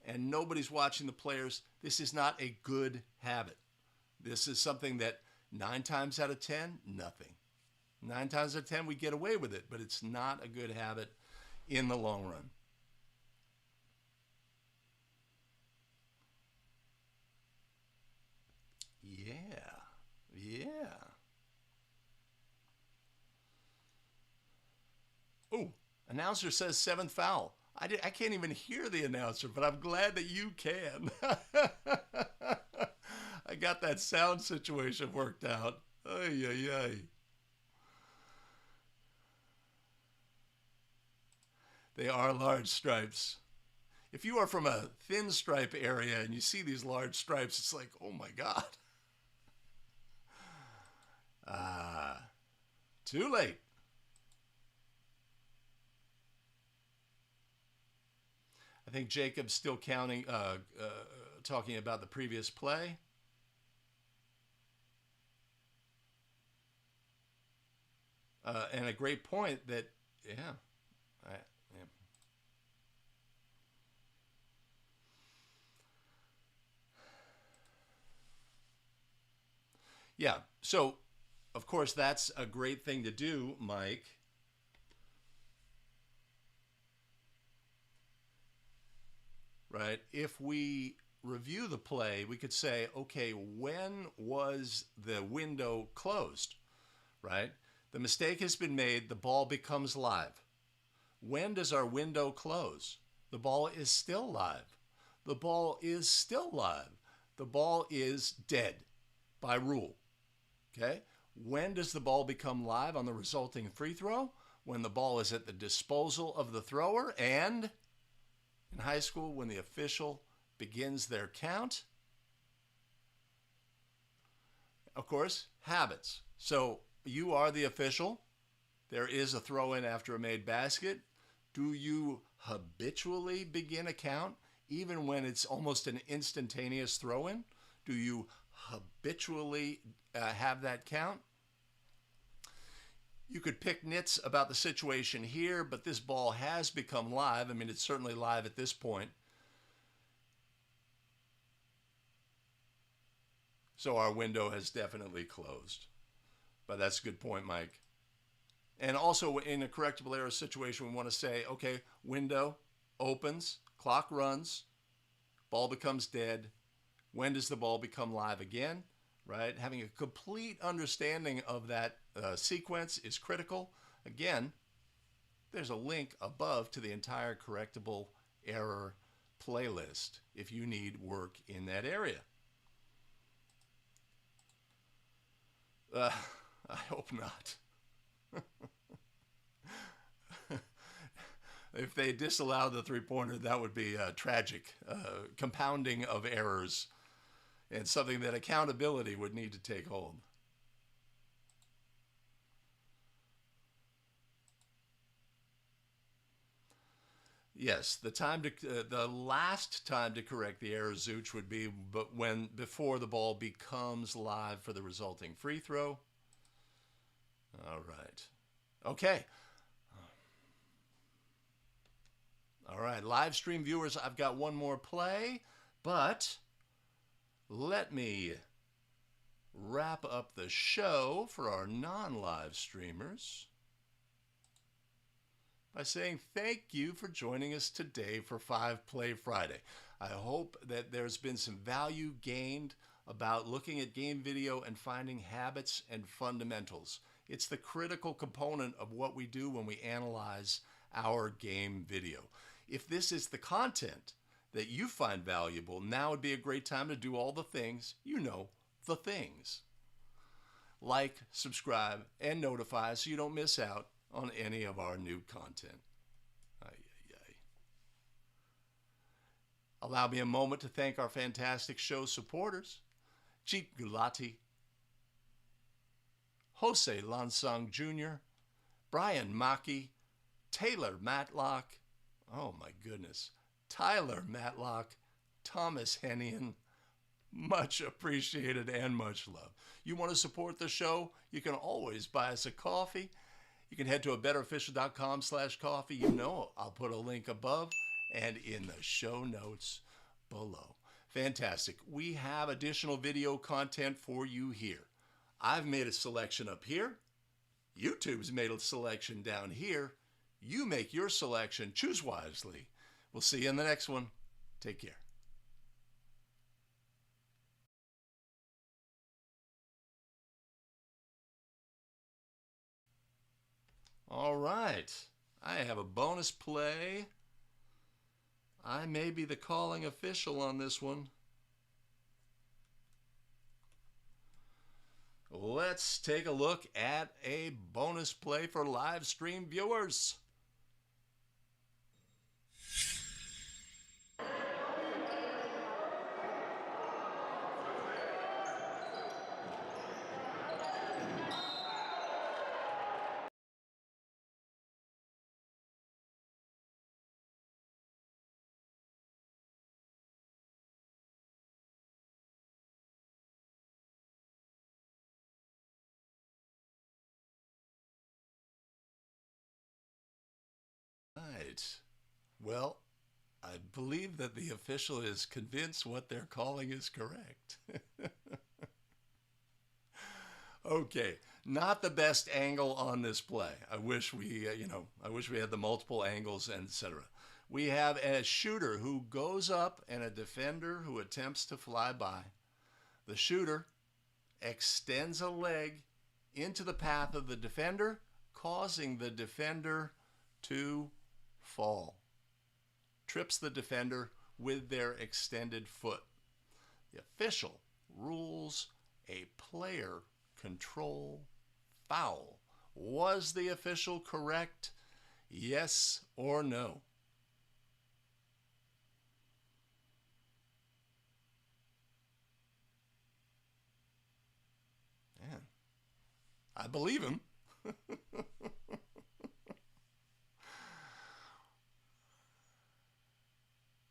Speaker 1: and nobody's watching the players, this is not a good habit. This is something that 9 times out of 10, nothing. 9 times out of 10, we get away with it, but it's not a good habit in the long run. Yeah. Oh, announcer says 7th foul. I can't even hear the announcer, but I'm glad that you can. I got that sound situation worked out. Ay, ay, ay. They are large stripes. If you are from a thin stripe area and you see these large stripes, it's like, oh my God. Too late. I think Jacob's still talking about the previous play. And a great point that, Yeah, so of course that's a great thing to do, Mike. Right? If we review the play, we could say, okay, when was the window closed? Right? The mistake has been made, the ball becomes live. When does our window close? The ball is still live. The ball is still live. The ball is dead by rule. Okay? When does the ball become live on the resulting free throw? When the ball is at the disposal of the thrower, and in high school, when the official begins their count. Of course, habits. So you are the official. There is a throw-in after a made basket. Do you habitually begin a count even when it's almost an instantaneous throw-in? Do you habitually have that count? You could pick nits about the situation here, but this ball has become live. I mean, it's certainly live at this point. So our window has definitely closed. But that's a good point, Mike. And also in a correctable error situation, we want to say, okay, window opens, clock runs, ball becomes dead. When does the ball become live again? Right? Having a complete understanding of that sequence is critical. Again, there's a link above to the entire correctable error playlist if you need work in that area. I hope not. If they disallow the three-pointer, that would be a tragic compounding of errors and something that accountability would need to take hold. Yes, the last time to correct the error, Zooch, would be before the ball becomes live for the resulting free throw. All right. Okay. All right, live stream viewers, I've got one more play, but let me wrap up the show for our non-live streamers by saying thank you for joining us today for 5 Play Friday. I hope that there's been some value gained about looking at game video and finding habits and fundamentals. It's the critical component of what we do when we analyze our game video. If this is the content that you find valuable, now would be a great time to do all the things, you know, the things. Like, subscribe, and notify so you don't miss out on any of our new content. Allow me a moment to thank our fantastic show supporters: Jeet Gulati, Jose Lansang Jr., Brian Mackey, Taylor Matlock, oh my goodness, Tyler Matlock, Thomas Hennian. Much appreciated and much love. You want to support the show? You can always buy us a coffee. You can head to abetterofficial.com/coffee. You know I'll put a link above and in the show notes below. Fantastic. We have additional video content for you here. I've made a selection up here. YouTube's made a selection down here. You make your selection. Choose wisely. We'll see you in the next one. Take care. All right. I have a bonus play. I may be the calling official on this one. Let's take a look at a bonus play for live stream viewers. Right. Well, I believe that the official is convinced what they're calling is correct. Okay, not the best angle on this play. I wish we, I wish we had the multiple angles and etc. We have a shooter who goes up and a defender who attempts to fly by. The shooter extends a leg into the path of the defender, causing the defender to fall. Trips the defender with their extended foot. The official rules a player control foul. Was the official correct? Yes or no? Man, I believe him.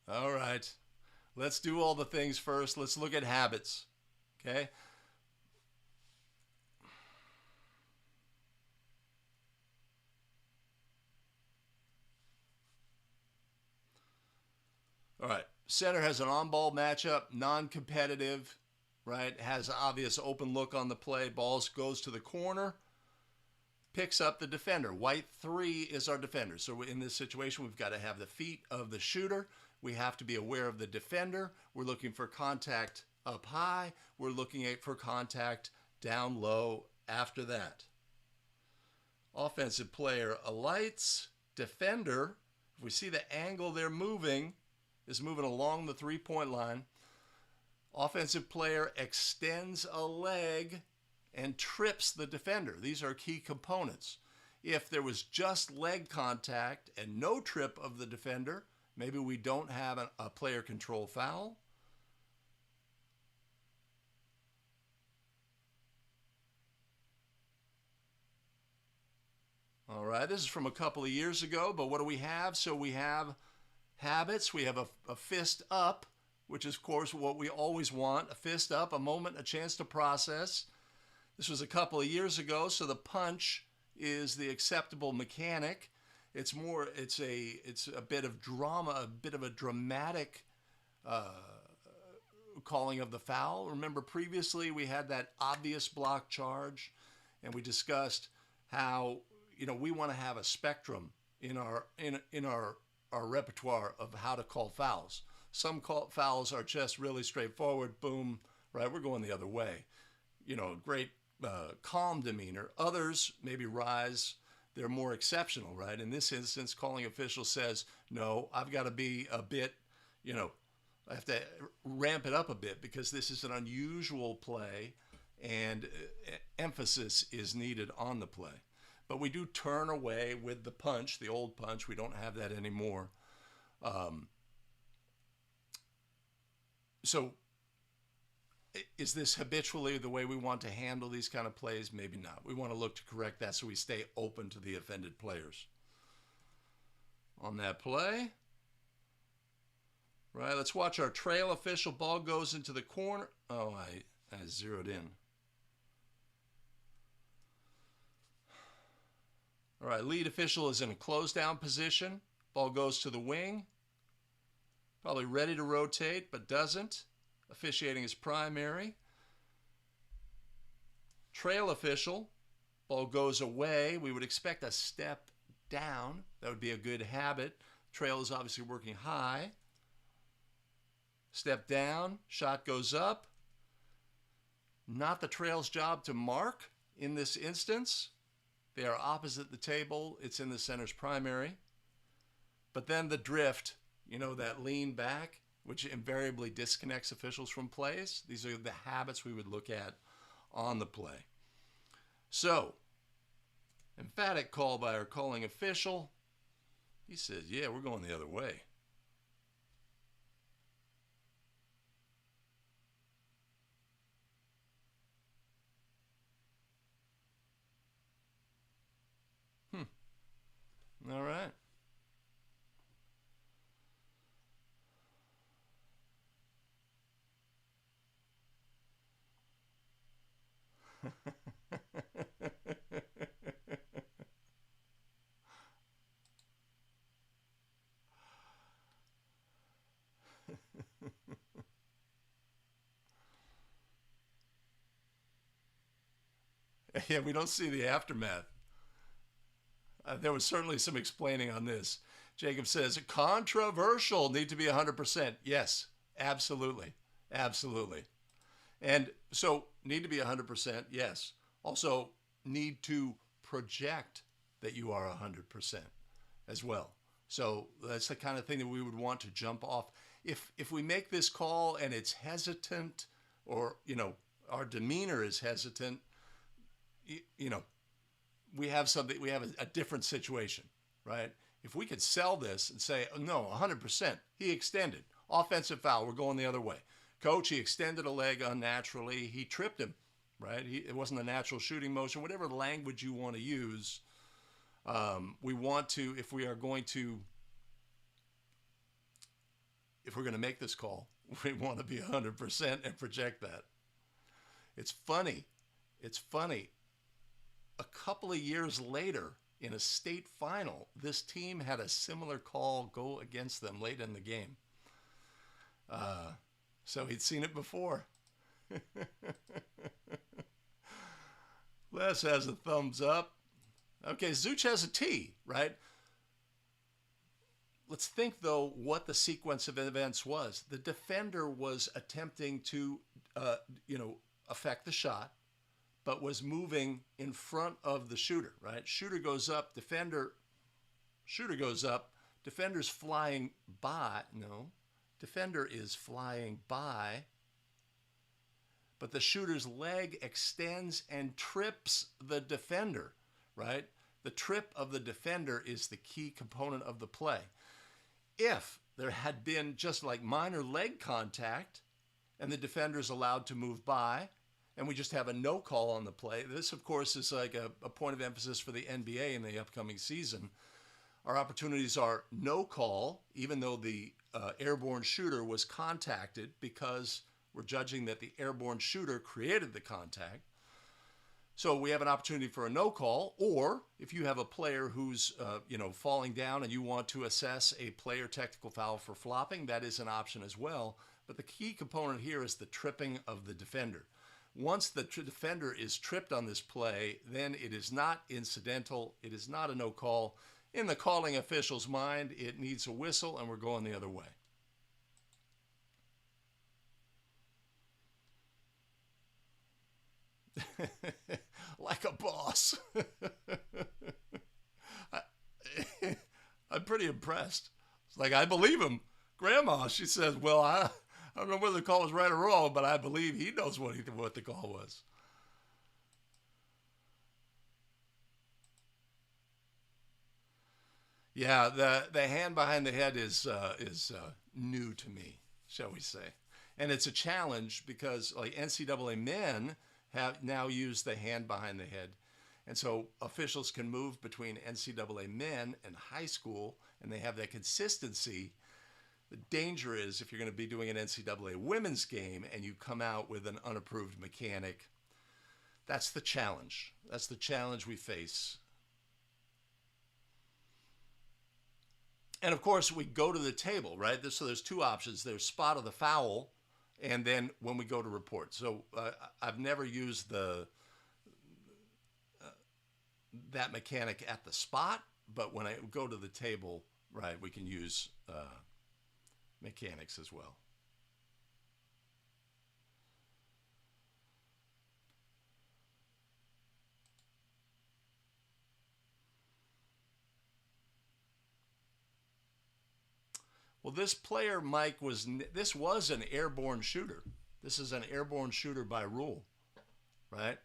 Speaker 1: All right, let's do all the things first. Let's look at habits, okay? All right, center has an on-ball matchup, non-competitive, right? Has obvious open look on the play. Balls goes to the corner, picks up the defender. White 3 is our defender. So in this situation, we've got to have the feet of the shooter. We have to be aware of the defender. We're looking for contact up high. We're looking for contact down low after that. Offensive player alights. Defender, if we see the angle they're moving, is moving along the three-point line. Offensive player extends a leg and trips the defender. These are key components. If there was just leg contact and no trip of the defender, maybe we don't have a player control foul. All right, this is from a couple of years ago, but what do we have? So we have habits. We have a fist up, which is, of course, what we always want. A fist up, a moment, a chance to process. This was a couple of years ago, so the punch is the acceptable mechanic. It's a bit of drama, a bit of a dramatic calling of the foul. Remember previously we had that obvious block charge, and we discussed how, we want to have a spectrum in our repertoire of how to call fouls. Some fouls are just really straightforward, boom, right? We're going the other way. Great calm demeanor. Others maybe rise. They're more exceptional, right? In this instance, calling official says, no, I've got to be a bit, I have to ramp it up a bit because this is an unusual play and emphasis is needed on the play. But we do turn away with the punch, the old punch. We don't have that anymore. So is this habitually the way we want to handle these kind of plays? Maybe not. We want to look to correct that so we stay open to the offended players. On that play, right, let's watch our trail official. Ball goes into the corner. Oh, I zeroed in. All right, lead official is in a close down position. Ball goes to the wing. Probably ready to rotate, but doesn't. Officiating is primary. Trail official, ball goes away. We would expect a step down. That would be a good habit. Trail is obviously working high. Step down, shot goes up. Not the trail's job to mark in this instance. They are opposite the table. It's in the center's primary. But then the drift, that lean back, which invariably disconnects officials from plays. These are the habits we would look at on the play. So, emphatic call by our calling official. He says, yeah, we're going the other way. All right. Yeah, we don't see the aftermath. There was certainly some explaining on this. Jacob says, controversial, need to be 100%. Yes, absolutely. Absolutely. And so need to be 100%, yes. Also need to project that you are 100% as well. So that's the kind of thing that we would want to jump off. If we make this call and it's hesitant, or, our demeanor is hesitant, we have something, we have a different situation, right? If we could sell this and say, oh, no, 100%, he extended. Offensive foul, we're going the other way. Coach, he extended a leg unnaturally. He tripped him, right? It wasn't a natural shooting motion. Whatever language you want to use, we want to, if we're going to make this call, we want to be 100% and project that. It's funny. A couple of years later, in a state final, this team had a similar call go against them late in the game. So he'd seen it before. Les has a thumbs up. Okay, Zuch has a T, right? Let's think, though, what the sequence of events was. The defender was attempting to, affect the shot, but was moving in front of the shooter, right? Shooter goes up, shooter goes up, defender's flying by. No, defender is flying by, but the shooter's leg extends and trips the defender, right? The trip of the defender is the key component of the play. If there had been just like minor leg contact and the defender's allowed to move by, and we just have a no call on the play. This, of course, is like a point of emphasis for the NBA in the upcoming season. Our opportunities are no call, even though the airborne shooter was contacted, because we're judging that the airborne shooter created the contact. So we have an opportunity for a no call, or if you have a player who's falling down and you want to assess a player technical foul for flopping, that is an option as well. But the key component here is the tripping of the defender. Once the defender is tripped on this play, then it is not incidental. It is not a no call. In the calling official's mind, it needs a whistle, and we're going the other way. Like a boss. I'm pretty impressed. It's like, I believe him. Grandma, she says, well, I don't know whether the call was right or wrong, but I believe he knows what the call was. Yeah, the hand behind the head is new to me, shall we say. And it's a challenge because like NCAA men have now used the hand behind the head. And so officials can move between NCAA men and high school, and they have that consistency. The danger is if you're going to be doing an NCAA women's game and you come out with an unapproved mechanic, that's the challenge. That's the challenge we face. And of course, we go to the table, right? So there's two options. There's spot of the foul, and then when we go to report. So I've never used that mechanic at the spot, but when I go to the table, right, we can use mechanics as well. Well, this player, Mike, this was an airborne shooter. This is an airborne shooter by rule, right?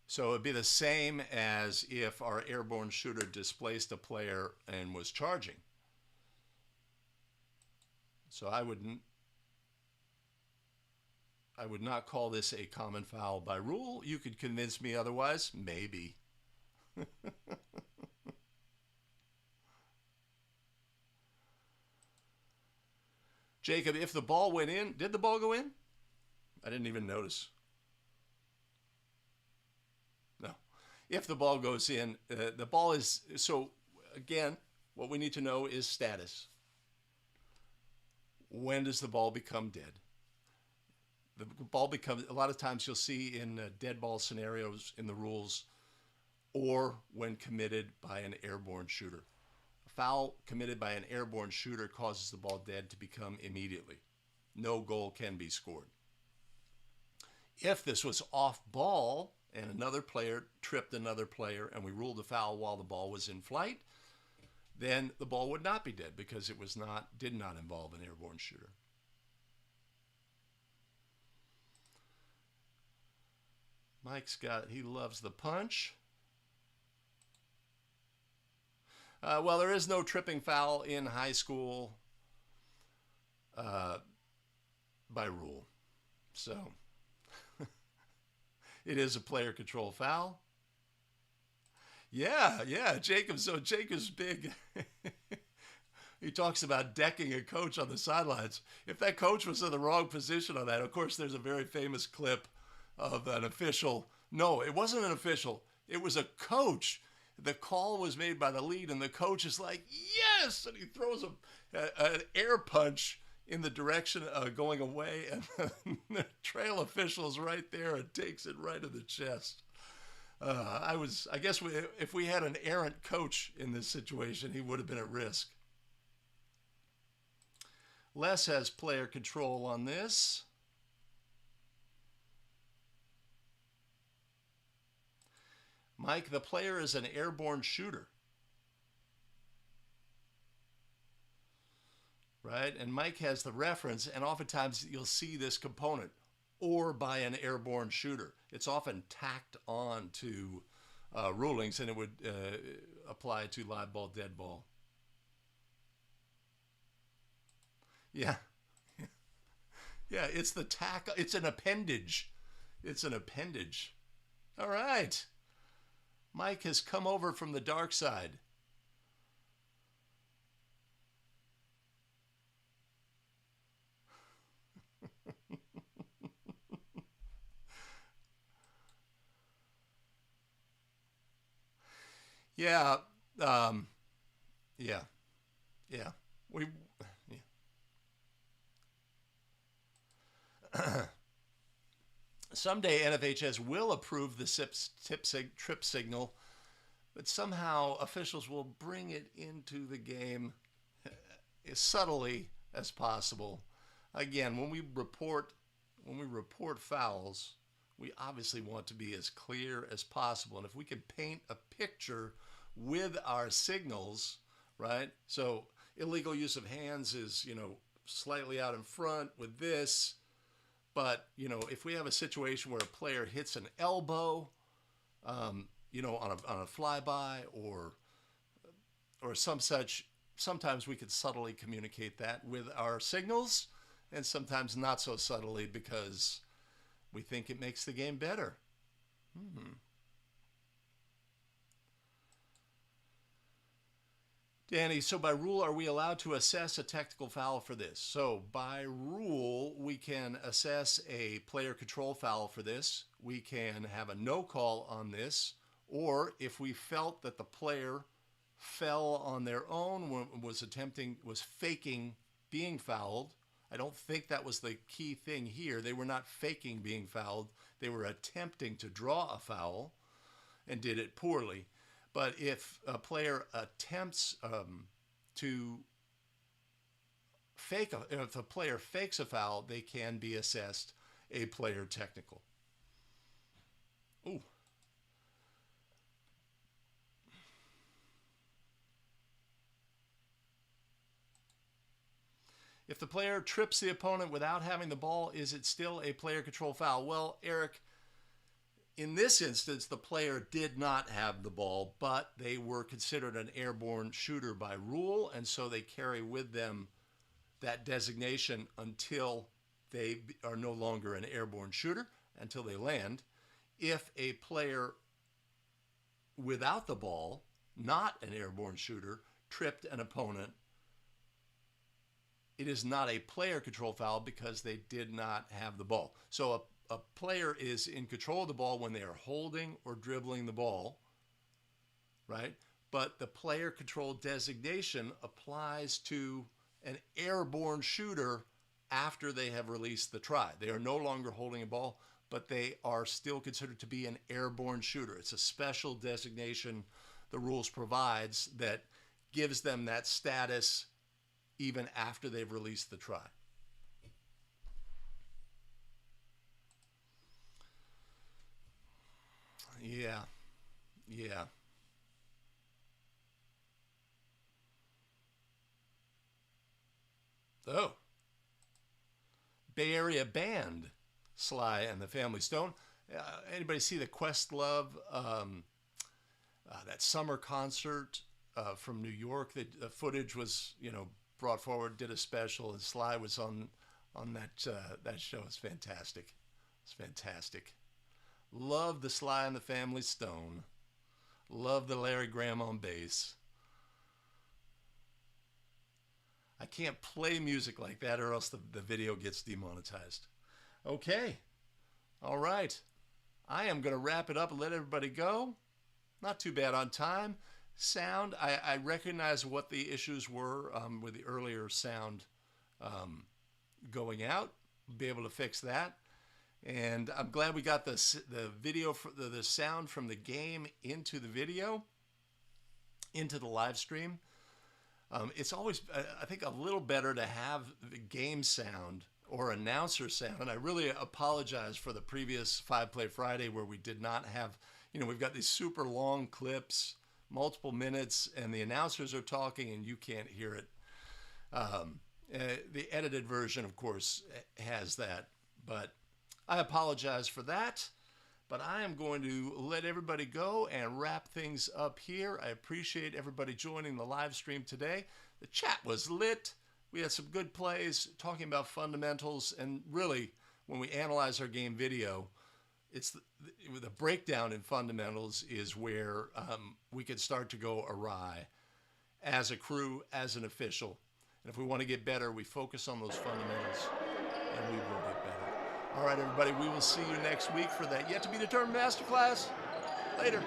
Speaker 1: So it'd be the same as if our airborne shooter displaced a player and was charging. So I would not call this a common foul by rule. You could convince me otherwise, maybe. Jacob, if the ball went in, did the ball go in? I didn't even notice. No. If the ball goes in, the ball is, so again, what we need to know is status. When does the ball become dead? The ball becomes, a lot of times you'll see in dead ball scenarios in the rules, or when committed by an airborne shooter. A foul committed by an airborne shooter causes the ball dead to become immediately. No goal can be scored. If this was off ball and another player tripped another player and we ruled a foul while the ball was in flight, then the ball would not be dead because it did not involve an airborne shooter. He loves the punch. Well, there is no tripping foul in high school by rule. So it is a player control foul. Yeah, Jacob. So Jacob's big. He talks about decking a coach on the sidelines. If that coach was in the wrong position on that, of course, there's a very famous clip of an official. No, it wasn't an official. It was a coach. The call was made by the lead, and the coach is like, yes! And he throws an air punch in the direction going away, and the trail official is right there and takes it right in the chest. I guess if we had an errant coach in this situation, he would have been at risk. Les has player control on this. Mike, the player is an airborne shooter. Right? And Mike has the reference, and oftentimes you'll see this component, or by an airborne shooter. It's often tacked on to rulings, and it would apply to live ball, dead ball. Yeah. Yeah, it's the tack. It's an appendage. It's an appendage. All right. Mike has come over from the dark side. Yeah. Yeah. Yeah. We. Yeah. Someday NFHS will approve the trip signal, but somehow officials will bring it into the game as subtly as possible. Again, when we report fouls, we obviously want to be as clear as possible. And if we can paint a picture with our signals, right? So illegal use of hands is, slightly out in front with this. But, if we have a situation where a player hits an elbow, on a flyby or some such, sometimes we could subtly communicate that with our signals, and sometimes not so subtly because we think it makes the game better. Danny, so by rule, are we allowed to assess a technical foul for this? So by rule, we can assess a player control foul for this. We can have a no call on this. Or if we felt that the player fell on their own, was faking being fouled. I don't think that was the key thing here. They were not faking being fouled. They were attempting to draw a foul and did it poorly. But if a player attempts to if a player fakes a foul, they can be assessed a player technical. Ooh. If the player trips the opponent without having the ball, is it still a player control foul? Well, Eric, in this instance, the player did not have the ball, but they were considered an airborne shooter by rule, and so they carry with them that designation until they are no longer an airborne shooter, until they land. If a player without the ball, not an airborne shooter, tripped an opponent, it is not a player control foul because they did not have the ball. So a player is in control of the ball when they are holding or dribbling the ball, right? But the player control designation applies to an airborne shooter after they have released the try. They are no longer holding a ball, but they are still considered to be an airborne shooter. It's a special designation the rules provides that gives them that status even after they've released the try. Yeah. Oh. Bay Area band, Sly and the Family Stone. Anybody see the Questlove, that summer concert from New York? The footage was, brought forward, did a special, and Sly was on that show. It's fantastic. It's fantastic. Love the Sly and the Family Stone. Love the Larry Graham on bass. I can't play music like that or else the video gets demonetized. Okay. All right. I am going to wrap it up and let everybody go. Not too bad on time. Sound, I recognize what the issues were with the earlier sound going out. Be able to fix that. And I'm glad we got the video, the sound from the game into the video, into the live stream. It's always, I think, a little better to have the game sound or announcer sound. And I really apologize for the previous 5-Play Friday where we did not have, we've got these super long clips, multiple minutes, and the announcers are talking and you can't hear it. The edited version, of course, has that. But I apologize for that. But I am going to let everybody go and wrap things up here. I appreciate everybody joining the live stream today. The chat was lit. We had some good plays talking about fundamentals. And really, when we analyze our game video, it's the breakdown in fundamentals is where we could start to go awry as a crew, as an official. And if we want to get better, we focus on those fundamentals and we will get better. All right, everybody, we will see you next week for that yet-to-be-determined masterclass. Later.